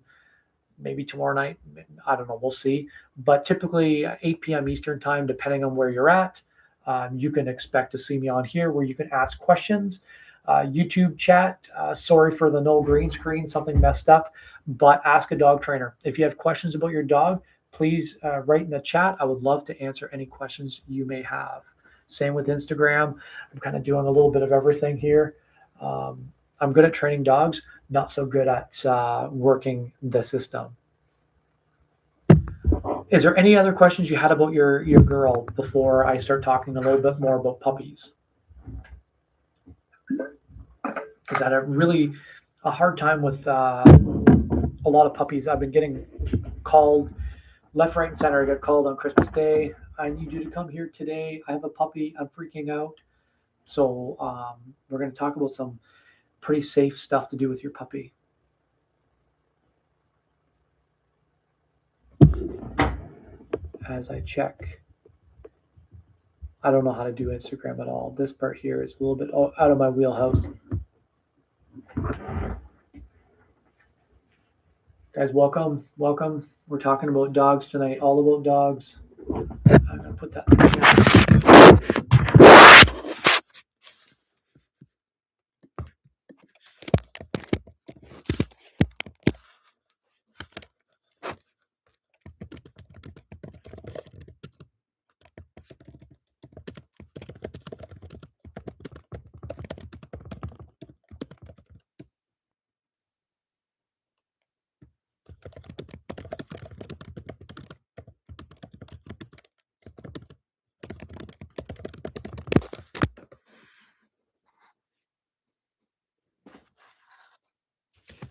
maybe tomorrow night. I don't know. We'll see. But typically 8 p.m. Eastern time, depending on where you're at, you can expect to see me on here where you can ask questions. YouTube chat. Sorry for the no green screen, something messed up. But ask a dog trainer. If you have questions about your dog, please write in the chat. I would love to answer any questions you may have. Same with Instagram. I'm kind of doing a little bit of everything here. I'm good at training dogs, not so good at working the system. Is there any other questions you had about your girl before I start talking a little bit more about puppies? Because I had a hard time with a lot of puppies. I've been getting called left, right, and center. I got called on Christmas Day. I need you to come here today. I have a puppy. I'm freaking out. So we're going to talk about some pretty safe stuff to do with your puppy. As I check, I don't know how to do Instagram at all. This part here is a little bit out of my wheelhouse. Guys, welcome, welcome. We're talking about dogs tonight, all about dogs. I'm gonna put that in the chat.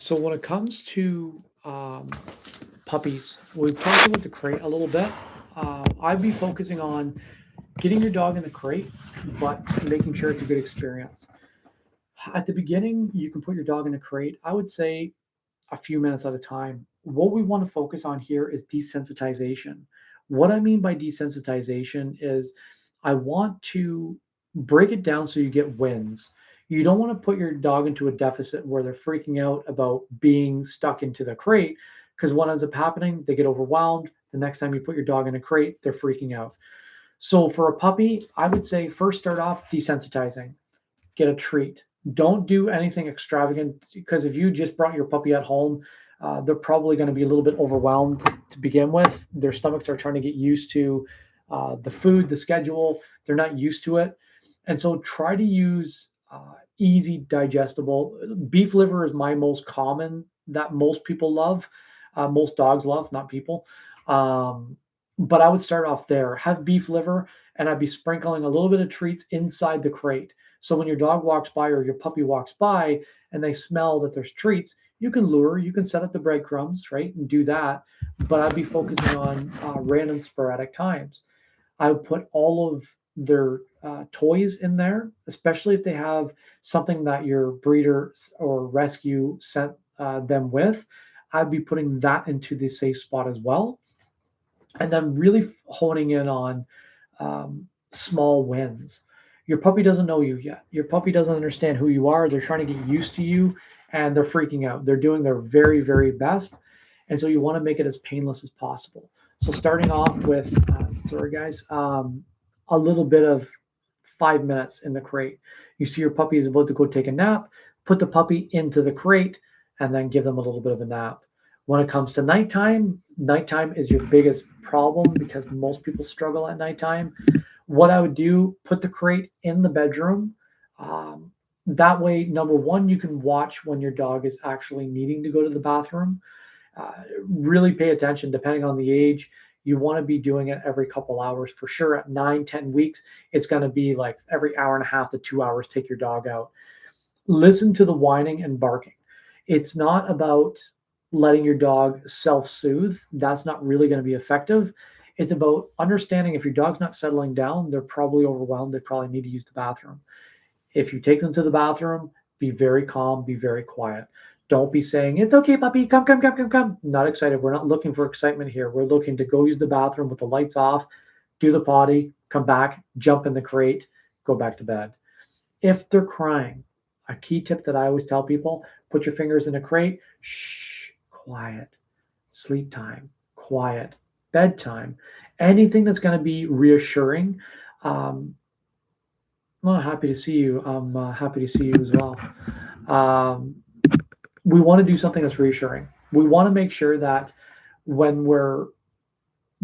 So when it comes to puppies, we've talked about the crate a little bit. I'd be focusing on getting your dog in the crate, but making sure it's a good experience. At the beginning, you can put your dog in a crate. I would say a few minutes at a time. What we want to focus on here is desensitization. What I mean by desensitization is I want to break it down so you get wins. You don't want to put your dog into a deficit where they're freaking out about being stuck into the crate, because what ends up happening, they get overwhelmed. The next time you put your dog in a crate, they're freaking out. So for a puppy, I would say first start off desensitizing, get a treat. Don't do anything extravagant, because if you just brought your puppy at home, they're probably going to be a little bit overwhelmed to begin with. Their stomachs are trying to get used to the food, the schedule. They're not used to it. And so try to use easy digestible. Beef liver is my most common that most people love, most dogs love, not people. But I would start off there. Have beef liver, and I'd be sprinkling a little bit of treats inside the crate. So when your dog walks by or your puppy walks by and they smell that there's treats, you can lure, you can set up the breadcrumbs, right, and do that. But I'd be focusing on random sporadic times. I would put all of their toys in there, especially if they have something that your breeder or rescue sent them with. I'd be putting that into the safe spot as well. And then really honing in on small wins. Your puppy doesn't know you yet. Your puppy doesn't understand who you are. They're trying to get used to you, and they're freaking out. They're doing their very, very best. And so you want to make it as painless as possible. So starting off with, sorry guys, a little bit of 5 minutes in the crate. You see your puppy is about to go take a nap, put the puppy into the crate, and then give them a little bit of a nap. When it comes to nighttime, nighttime is your biggest problem because most people struggle at nighttime. What I would do, put the crate in the bedroom. That way, number one, you can watch when your dog is actually needing to go to the bathroom. Really pay attention depending on the age. You want to be doing it every couple hours for sure. At 9, 10 weeks, it's going to be like every hour and a half to 2 hours, take your dog out. Listen to the whining and barking. It's not about letting your dog self-soothe. That's not really going to be effective. It's about understanding if your dog's not settling down, they're probably overwhelmed. They probably need to use the bathroom. If you take them to the bathroom, be very calm, be very quiet. Don't be saying, it's okay, puppy, come, come, come, come, come. Not excited. We're not looking for excitement here. We're looking to go use the bathroom with the lights off, do the potty, come back, jump in the crate, go back to bed. If they're crying, a key tip that I always tell people, put your fingers in a crate, shh, quiet, sleep time, quiet, bedtime, anything that's going to be reassuring. Well, happy to see you. I'm happy to see you as well. Um, we want to do something that's reassuring. We want to make sure that when we're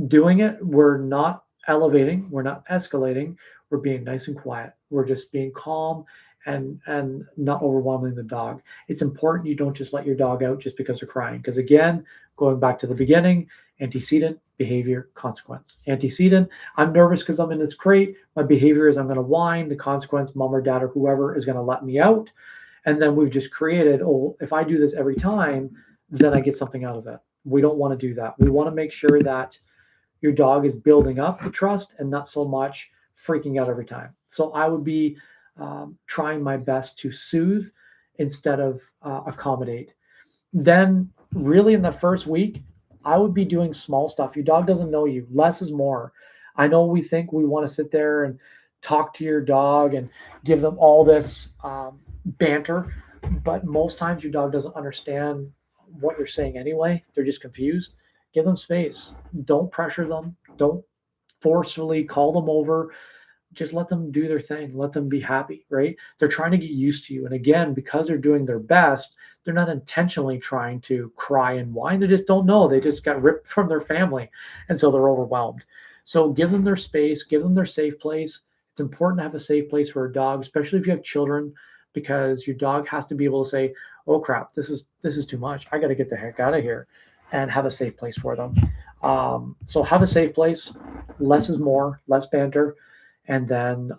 doing it, we're not elevating, we're not escalating, we're being nice and quiet. We're just being calm and not overwhelming the dog. It's important you don't just let your dog out just because they're crying. Because again, going back to the beginning, antecedent, behavior, consequence. Antecedent, I'm nervous because I'm in this crate. My behavior is I'm going to whine. The consequence, mom or dad or whoever is going to let me out. And then we've just created, oh, if I do this every time, then I get something out of it. We don't want to do that. We want to make sure that your dog is building up the trust and not so much freaking out every time. So I would be trying my best to soothe instead of accommodate. Then, really, in the first week, I would be doing small stuff. Your dog doesn't know you. Less is more. I know we think we want to sit there and talk to your dog and give them all this banter, but most times your dog doesn't understand what you're saying anyway. They're just confused. Give them space. Don't pressure them. Don't forcefully call them over. Just let them do their thing. Let them be happy, right? They're trying to get used to you. And again, because they're doing their best, they're not intentionally trying to cry and whine. They just don't know. They just got ripped from their family. And so they're overwhelmed. So give them their space, give them their safe place. It's important to have a safe place for a dog, especially if you have children, because your dog has to be able to say, "Oh crap, this is too much. I got to get the heck out of here," and have a safe place for them. So have a safe place. Less is more. Less banter, and then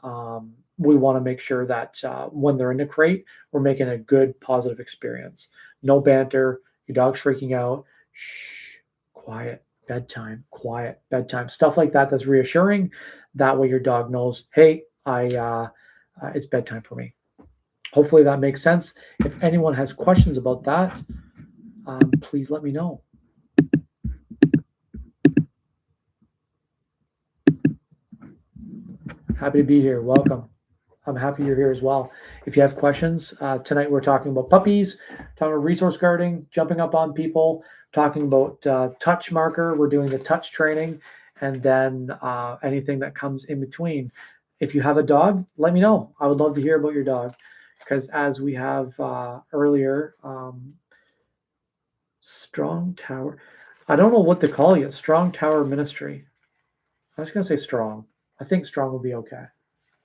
we want to make sure that when they're in the crate, we're making a good, positive experience. No banter. Your dog's freaking out. Shh, quiet, bedtime, quiet, bedtime. Stuff like that. That's reassuring. That way, your dog knows, hey, it's bedtime for me. Hopefully, that makes sense. If anyone has questions about that, please let me know. Happy to be here. Welcome. I'm happy you're here as well. If you have questions, tonight we're talking about puppies, talking about resource guarding, jumping up on people, talking about touch marker. We're doing the touch training, and then anything that comes in between. If you have a dog, let me know. I would love to hear about your dog, because as we have earlier, Strong Tower. I don't know what to call you. Strong Tower Ministry. I was going to say Strong. I think Strong will be okay.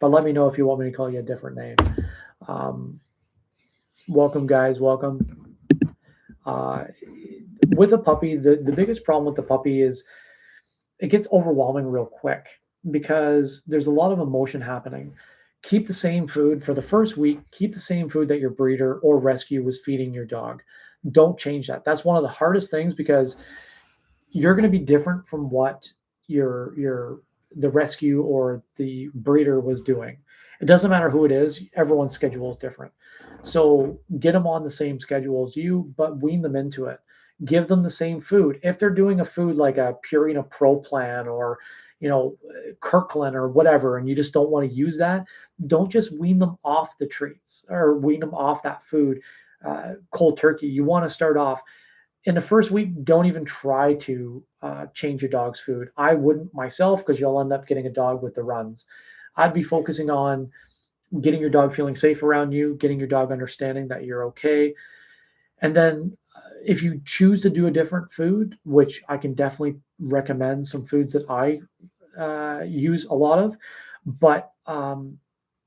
But let me know if you want me to call you a different name. Um, Welcome, guys. Welcome. Uh, with a puppy, the biggest problem with the puppy is it gets overwhelming real quick because there's a lot of emotion happening. Keep the same food for the first week. Keep the same food that your breeder or rescue was feeding your dog. Don't change that. That's one of the hardest things because you're going to be different from what your the rescue or the breeder was doing. It doesn't matter who it is. Everyone's schedule is different. So get them on the same schedule as you, but wean them into it. Give them the same food. If they're doing a food like a Purina Pro Plan or Kirkland or whatever, and you just don't want to use that, don't just wean them off the treats or wean them off that food cold turkey. You want to start off in the first week. Don't even try to change your dog's food. I wouldn't myself because you'll end up getting a dog with the runs. I'd be focusing on getting your dog feeling safe around you, getting your dog understanding that you're okay. And then if you choose to do a different food, which I can definitely recommend some foods that I use a lot of, but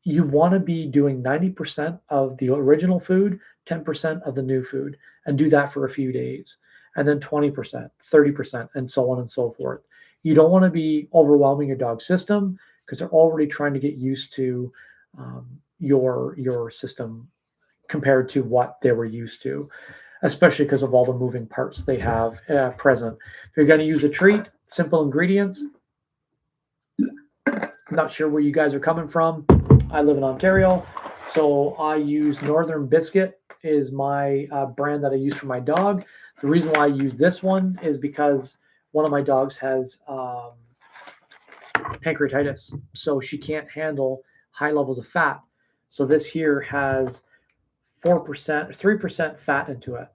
you want to be doing 90% of the original food, 10% of the new food, and do that for a few days. And then 20%, 30%, and so on and so forth. You don't want to be overwhelming your dog's system because they're already trying to get used to your system compared to what they were used to, especially because of all the moving parts they have present. If you're going to use a treat, simple ingredients. Not sure where you guys are coming from. I live in Ontario, so I use Northern Biscuit is my brand that I use for my dog. The reason why I use this one is because one of my dogs has pancreatitis, so she can't handle high levels of fat. So this here has 4%, 3% fat into it,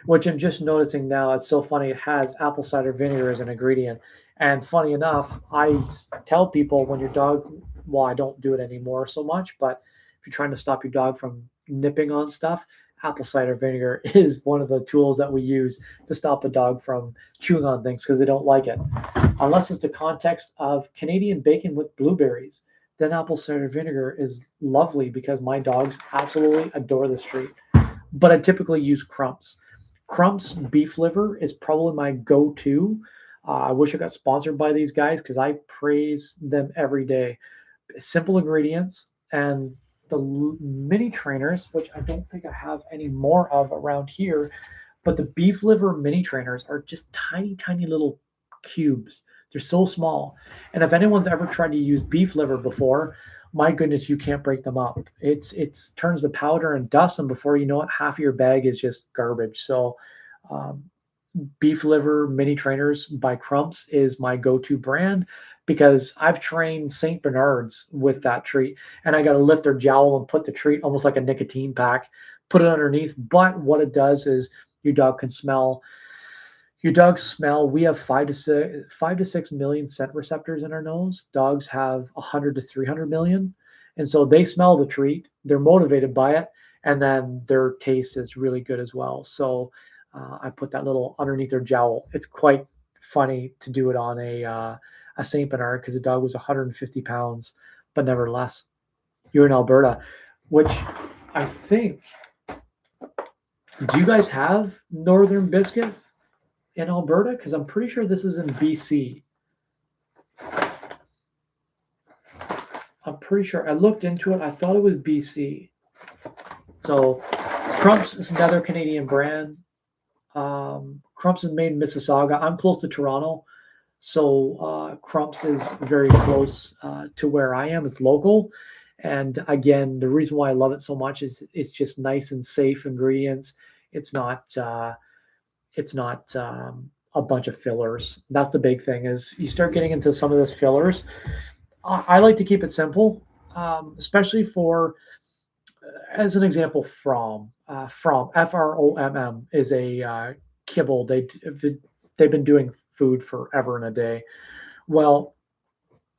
which I'm just noticing now. It's so funny. It has apple cider vinegar as an ingredient. And funny enough, I tell people when your dog, well, I don't do it anymore so much, but if you're trying to stop your dog from nipping on stuff, apple cider vinegar is one of the tools that we use to stop the dog from chewing on things because they don't like it. Unless it's the context of Canadian bacon with blueberries, then apple cider vinegar is lovely because my dogs absolutely adore this treat. But I typically use Crumps. Crumps beef liver is probably my go-to. I wish I got sponsored by these guys because I praise them every day. Simple ingredients and the mini trainers, which I don't think I have any more of around here, but the beef liver mini trainers are just tiny, tiny little cubes. They're so small. And if anyone's ever tried to use beef liver before, my goodness, you can't break them up. It's turns to powder and dust, and before you know it, half of your bag is just garbage. So, um, beef liver mini trainers by Crumps is my go-to brand because I've trained Saint Bernards with that treat, and I got to lift their jowl and put the treat almost like a nicotine pack, put it underneath. But what it does is your dog can smell. Your dogs smell. We have 5 to 6 million scent receptors in our nose. Dogs have 100 to 300 million, and so they smell the treat. They're motivated by it, and then their taste is really good as well. So I put that little underneath their jowl. It's quite funny to do it on a Saint Bernard because the dog was 150 pounds, but nevertheless, you're in Alberta, which I think. Do you guys have Northern Biscuit in Alberta? Because I'm pretty sure this is in BC. I'm pretty sure. I looked into it. I thought it was BC. So Crumps is another Canadian brand. Crumps is made in Mississauga. I'm close to Toronto. So Crumps is very close to where I am. It's local. And again, the reason why I love it so much is it's just nice and safe ingredients. It's not a bunch of fillers. That's the big thing is you start getting into some of this fillers. I like to keep it simple, especially for, as an example, from FROMM is a kibble. They've been doing food forever and a day. Well,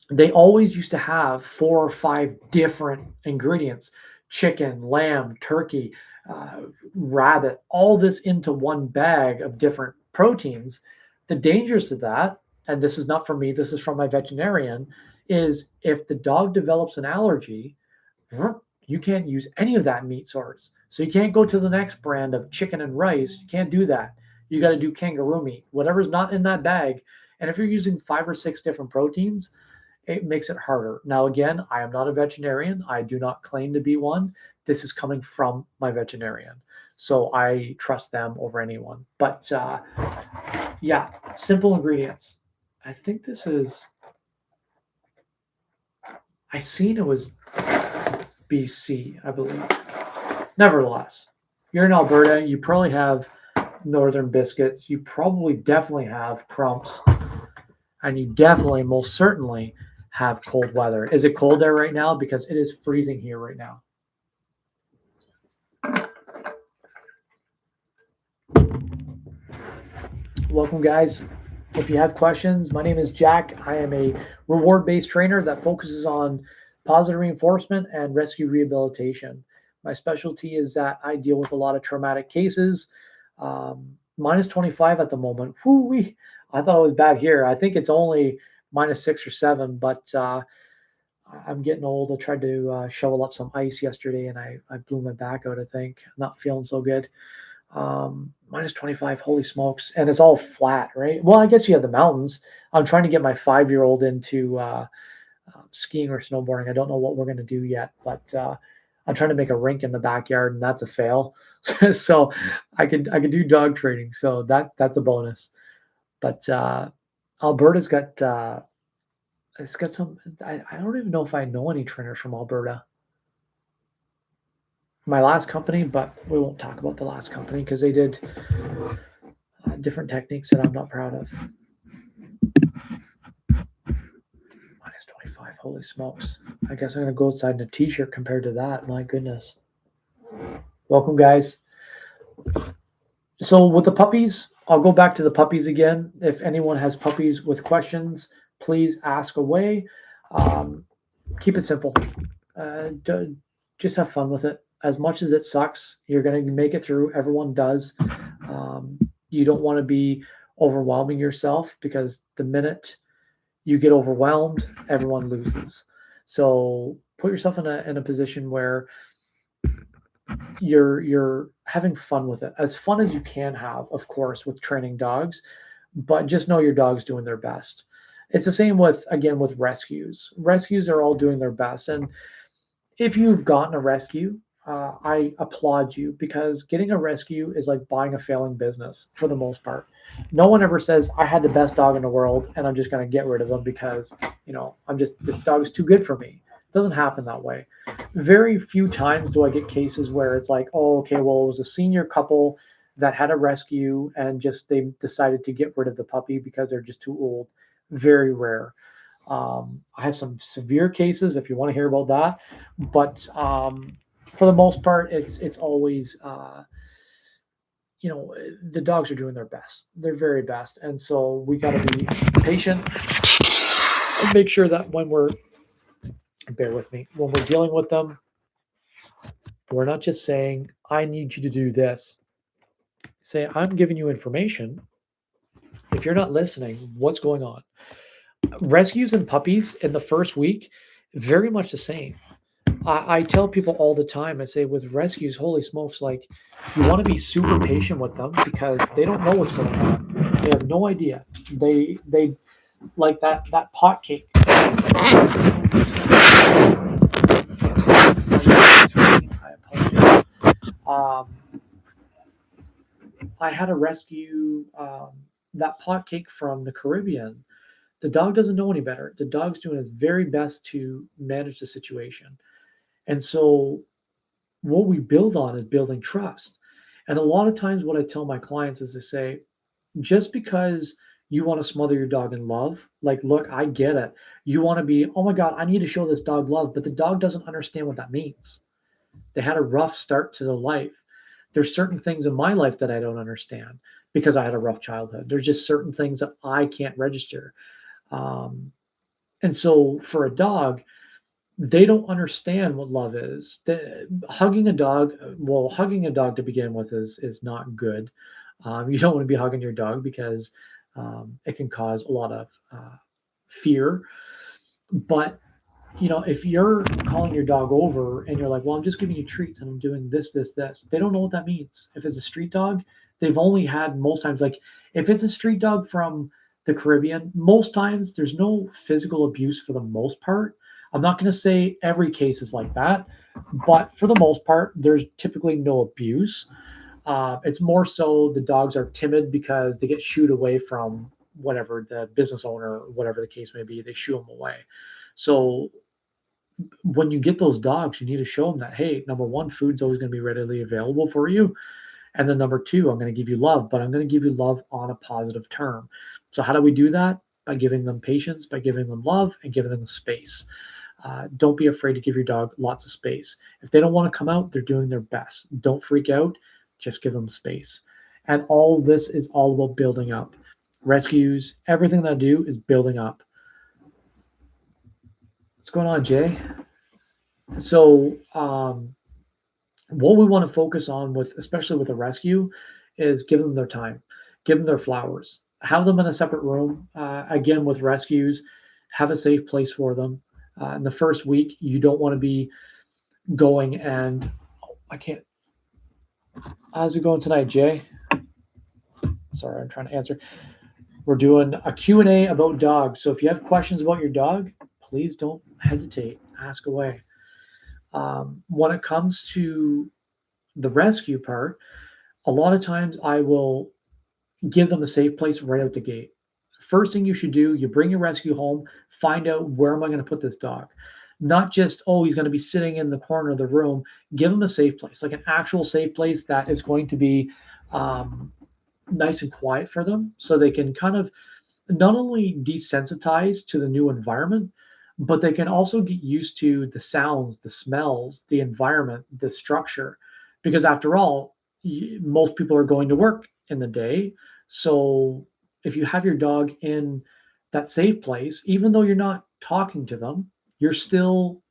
they always used to have 4 or 5 different ingredients: chicken, lamb, turkey, rabbit, all this into one bag of different proteins. The dangers to that, and this is not from me, this is from my veterinarian, is if the dog develops an allergy, you can't use any of that meat source. So you can't go to the next brand of chicken and rice. You can't do that. You got to do kangaroo meat, whatever's not in that bag. And if you're using 5 or 6 different proteins, it makes it harder. Now, again, I am not a veterinarian. I do not claim to be one. This is coming from my veterinarian. So I trust them over anyone. But yeah, simple ingredients. I think this is, I seen it was BC, I believe. Nevertheless, you're in Alberta. You probably have Northern Biscuits. You probably definitely have Crumps. And you definitely, most certainly, have cold weather. Is it cold there right now? Because it is freezing here right now. Welcome, guys. If you have questions, my name is Jack. I am a reward-based trainer that focuses on positive reinforcement and rescue rehabilitation. My specialty is that I deal with a lot of traumatic cases. Minus 25 at the moment. Whoo-wee. I thought it was bad here. I think it's only minus 6 or 7, but I'm getting old. I tried to shovel up some ice yesterday and I blew my back out, I think. I'm not feeling so good. Minus 25, holy smokes. And it's all flat, right? Well, I guess you have the mountains. I'm trying to get my 5-year-old into skiing or snowboarding. I don't know what we're going to do yet, but I'm trying to make a rink in the backyard, and that's a fail. So I could do dog training. So that's a bonus. But Alberta's got it's got some. I don't even know if I know any trainers from Alberta. My last company, but we won't talk about the last company because they did different techniques that I'm not proud of. Minus 25, holy smokes. I guess I'm going to go outside in a t-shirt compared to that. My goodness. Welcome, guys. So with the puppies, I'll go back to the puppies again. If anyone has puppies with questions, please ask away. Keep it simple. Just have fun with it. As much as it sucks, you're going to make it through. Everyone does. You don't want to be overwhelming yourself because the minute you get overwhelmed, everyone loses. So put yourself in a position where you're having fun with it, as fun as you can have, of course, with training dogs, but just know your dog's doing their best. It's the same with rescues. Rescues are all doing their best. And if you've gotten a rescue, I applaud you, because getting a rescue is like buying a failing business for the most part. No one ever says, I had the best dog in the world and I'm just going to get rid of them because, this dog is too good for me. Doesn't happen that way. Very few times do I get cases where it's like, oh, okay, well, it was a senior couple that had a rescue and just they decided to get rid of the puppy because they're just too old. Very rare. I have some severe cases if you want to hear about that, but for the most part, it's always the dogs are doing their best, their very best, and so we got to be patient and make sure that when we're bear with me when we're dealing with them, we're not just saying I need you to do this. Say I'm giving you information. If you're not listening, what's going on? Rescues and puppies in the first week, very much the same. I tell people all the time, I say with rescues, holy smokes, like you want to be super patient with them because they don't know what's going on. They have no idea. They like that pot cake. I apologize. Um, I had a rescue that pot cake from the Caribbean. The dog doesn't know any better. The dog's doing his very best to manage the situation. And so what we build on is building trust. And a lot of times, what I tell my clients is to say, just because you want to smother your dog in love, like, look, I get it. You want to be, oh my God, I need to show this dog love, but the dog doesn't understand what that means. They had a rough start to their life. There's certain things in my life that I don't understand because I had a rough childhood. There's just certain things that I can't register. Um, and so for a dog, they don't understand what love is. Hugging a dog, well, hugging a dog to begin with is not good. You don't want to be hugging your dog because it can cause a lot of fear. But if you're calling your dog over and you're like, well, I'm just giving you treats and I'm doing this, this, this, they don't know what that means. If it's a street dog, they've only had most times, like if it's a street dog from the Caribbean, most times there's no physical abuse for the most part. I'm not going to say every case is like that, but for the most part, there's typically no abuse. It's more so the dogs are timid because they get shooed away from whatever the business owner, whatever the case may be, they shoo them away. So when you get those dogs, you need to show them that, hey, number one, food's always going to be readily available for you. And then number two, I'm going to give you love, but I'm going to give you love on a positive term. So how do we do that? By giving them patience, by giving them love, and giving them space. Don't be afraid to give your dog lots of space. If they don't want to come out, they're doing their best. Don't freak out. Just give them space. And all of this is all about building up. Rescues, everything that I do is building up. What's going on, Jay? So, what we want to focus on with, especially with a rescue, is give them their time, give them their flowers, have them in a separate room. Again, with rescues, have a safe place for them. In the first week, you don't want to be going and I can't. How's it going tonight, Jay? Sorry, I'm trying to answer. We're doing a Q&A about dogs. So if you have questions about your dog, please don't hesitate. Ask away. When it comes to the rescue part, a lot of times I will give them a safe place right out the gate. First thing you should do, you bring your rescue home, find out where am I going to put this dog. Not just, oh, he's going to be sitting in the corner of the room. Give him a safe place, like an actual safe place that is going to be nice and quiet for them so they can kind of not only desensitize to the new environment, but they can also get used to the sounds, the smells, the environment, the structure. Because after all, most people are going to work in the day. So if you have your dog in that safe place, even though you're not talking to them, you're still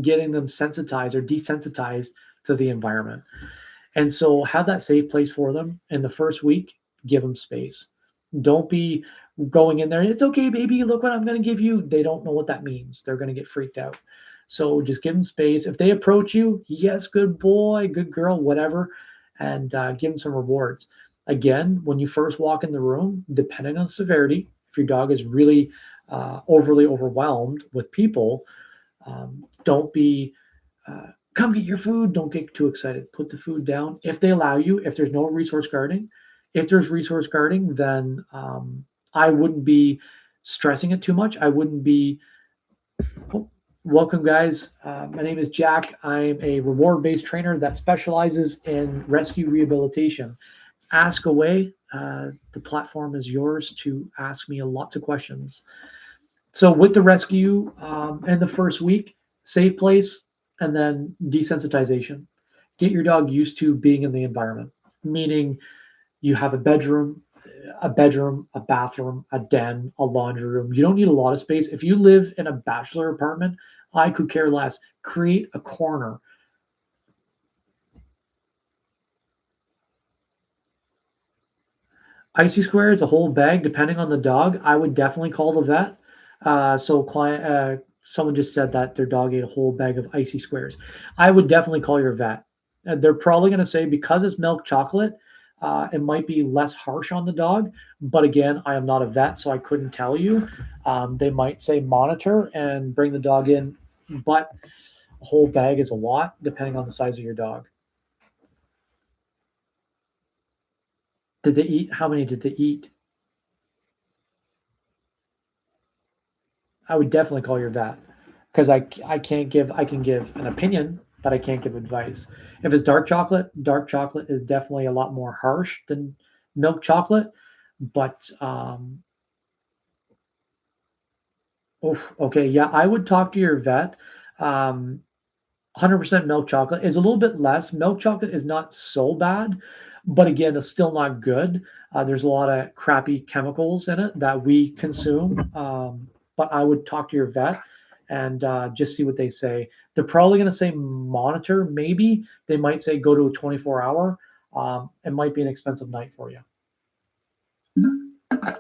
getting them sensitized or desensitized to the environment. And so have that safe place for them in the first week, give them space. Don't be going in there. It's okay, baby. Look what I'm going to give you. They don't know what that means. They're going to get freaked out. So just give them space. If they approach you, yes, good boy, good girl, whatever, and give them some rewards. Again, when you first walk in the room, depending on severity, if your dog is really overly overwhelmed with people, don't be come get your food. Don't get too excited. Put the food down. If they allow you, if there's no resource guarding, if there's resource guarding, then I wouldn't be stressing it too much. I wouldn't be, oh, Welcome, guys. My name is Jack. I'm a reward based trainer that specializes in rescue rehabilitation. Ask away. The platform is yours to ask me lots of questions. So, with the rescue in the first week, safe place, and then desensitization. Get your dog used to being in the environment, meaning you have a bathroom, a den, a laundry room. You don't need a lot of space. If you live in a bachelor apartment, I could care less. Create a corner. Icy squares, a whole bag, depending on the dog. I would definitely call the vet. Someone just said that their dog ate a whole bag of icy squares. I would definitely call your vet. They're probably going to say because it's milk chocolate, it might be less harsh on the dog. But again, I am not a vet, so I couldn't tell you. They might say monitor and bring the dog in, but a whole bag is a lot depending on the size of your dog. Did they eat? How many did they eat? I would definitely call your vet because I can give an opinion, but I can't give advice. If it's dark chocolate is definitely a lot more harsh than milk chocolate. But okay, yeah, I would talk to your vet. 100% milk chocolate is a little bit less. Milk chocolate is not so bad, but again, it's still not good. There's a lot of crappy chemicals in it that we consume. But I would talk to your vet and just see what they say. They're probably going to say monitor, maybe. They might say go to a 24-hour. It might be an expensive night for you.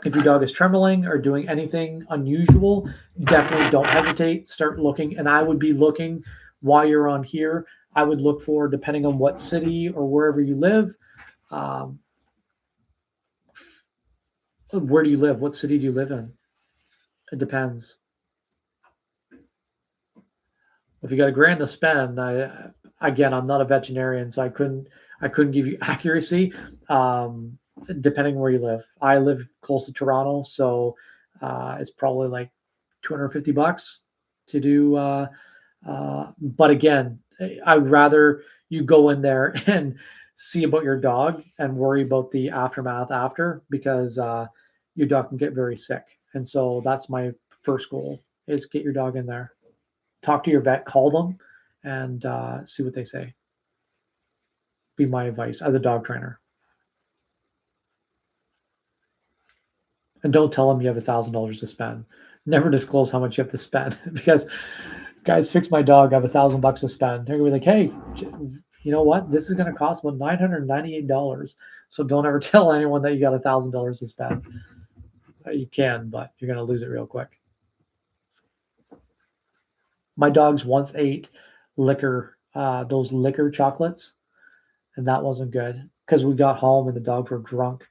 If your dog is trembling or doing anything unusual, definitely don't hesitate. Start looking. And I would be looking while you're on here. I would look for, depending on what city or wherever you live. Um, where do you live? What city do you live in? It depends. If you got a grand to spend, again, I'm not a veterinarian, so I couldn't give you accuracy. Um, Depending where you live, I live close to Toronto, so it's probably like $250 to do. But again, I'd rather you go in there and see about your dog and worry about the aftermath after because your dog can get very sick. And so that's my first goal is get your dog in there. Talk to your vet, call them, and see what they say. Be my advice as a dog trainer. And don't tell them you have $1,000 to spend. Never disclose how much you have to spend because guys, fix my dog. I have $1,000 to spend. They're gonna be like, hey, you know what? This is gonna cost about $998. So don't ever tell anyone that you got $1,000 to spend. You can, but you're gonna lose it real quick. My dogs once ate those liquor chocolates, and that wasn't good because we got home and the dogs were drunk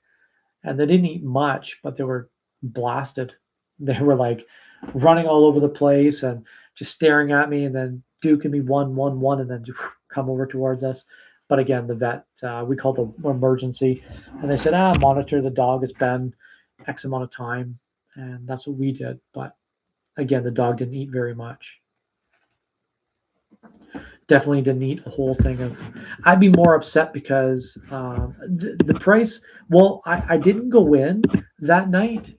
and they didn't eat much, but they were blasted. They were like running all over the place and just staring at me and then duking me one, and then just come over towards us. But again, the vet, we called the emergency and they said, monitor the dog. It's been X amount of time. And that's what we did. But again, the dog didn't eat very much. Definitely didn't eat a whole thing of. I'd be more upset because the price. Well, I didn't go in that night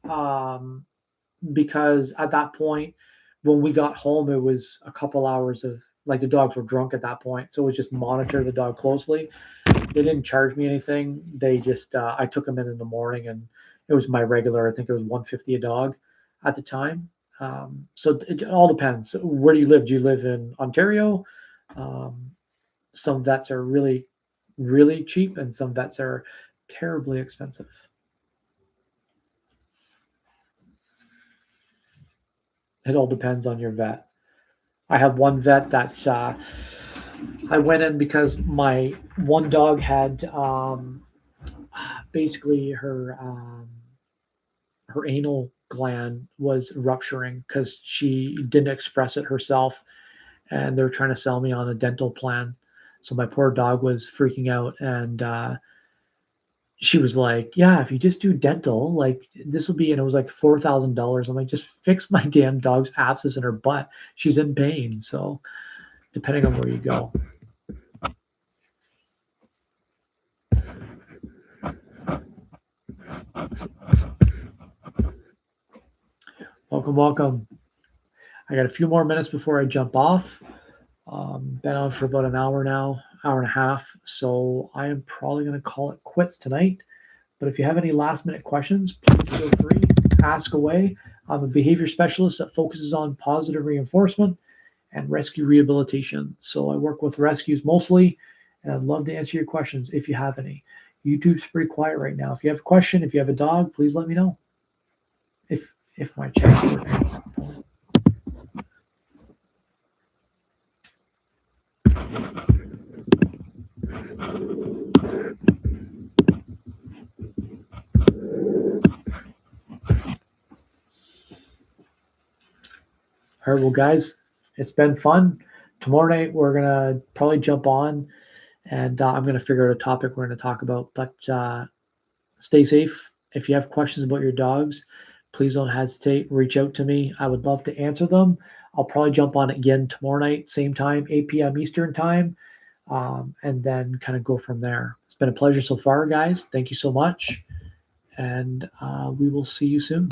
because at that point, when we got home, it was a couple hours of like the dogs were drunk at that point, so it was just monitor the dog closely. They didn't charge me anything. They just I took them in the morning, and it was my regular. I think it was 150 a dog at the time. So it all depends. Where do you live? Do you live in Ontario? Um, some vets are really, really cheap, and some vets are terribly expensive. It all depends on your vet. I have one vet that I went in because my one dog had basically her anal gland was rupturing because she didn't express it herself, and they were trying to sell me on a dental plan. So my poor dog was freaking out, and she was like, "Yeah, if you just do dental, like this will be," and it was like $4,000. I'm like, "Just fix my damn dog's abscess in her butt. She's in pain." So, depending on where you go. Welcome, welcome. I got a few more minutes before I jump off. Been on for about an hour now, hour and a half. So I am probably going to call it quits tonight. But if you have any last minute questions, please feel free, ask away. I'm a behavior specialist that focuses on positive reinforcement and rescue rehabilitation. So I work with rescues mostly, and I'd love to answer your questions if you have any. YouTube's pretty quiet right now. If you have a question, if you have a dog, please let me know. If my chat's working. All right, well, guys, it's been fun. Tomorrow night we're gonna probably jump on, and I'm gonna figure out a topic we're gonna talk about. But stay safe. If you have questions about your dogs, please don't hesitate. Reach out to me. I would love to answer them. I'll probably jump on again tomorrow night, same time, 8 p.m. Eastern time, and then kind of go from there. It's been a pleasure so far, guys. Thank you so much, and we will see you soon.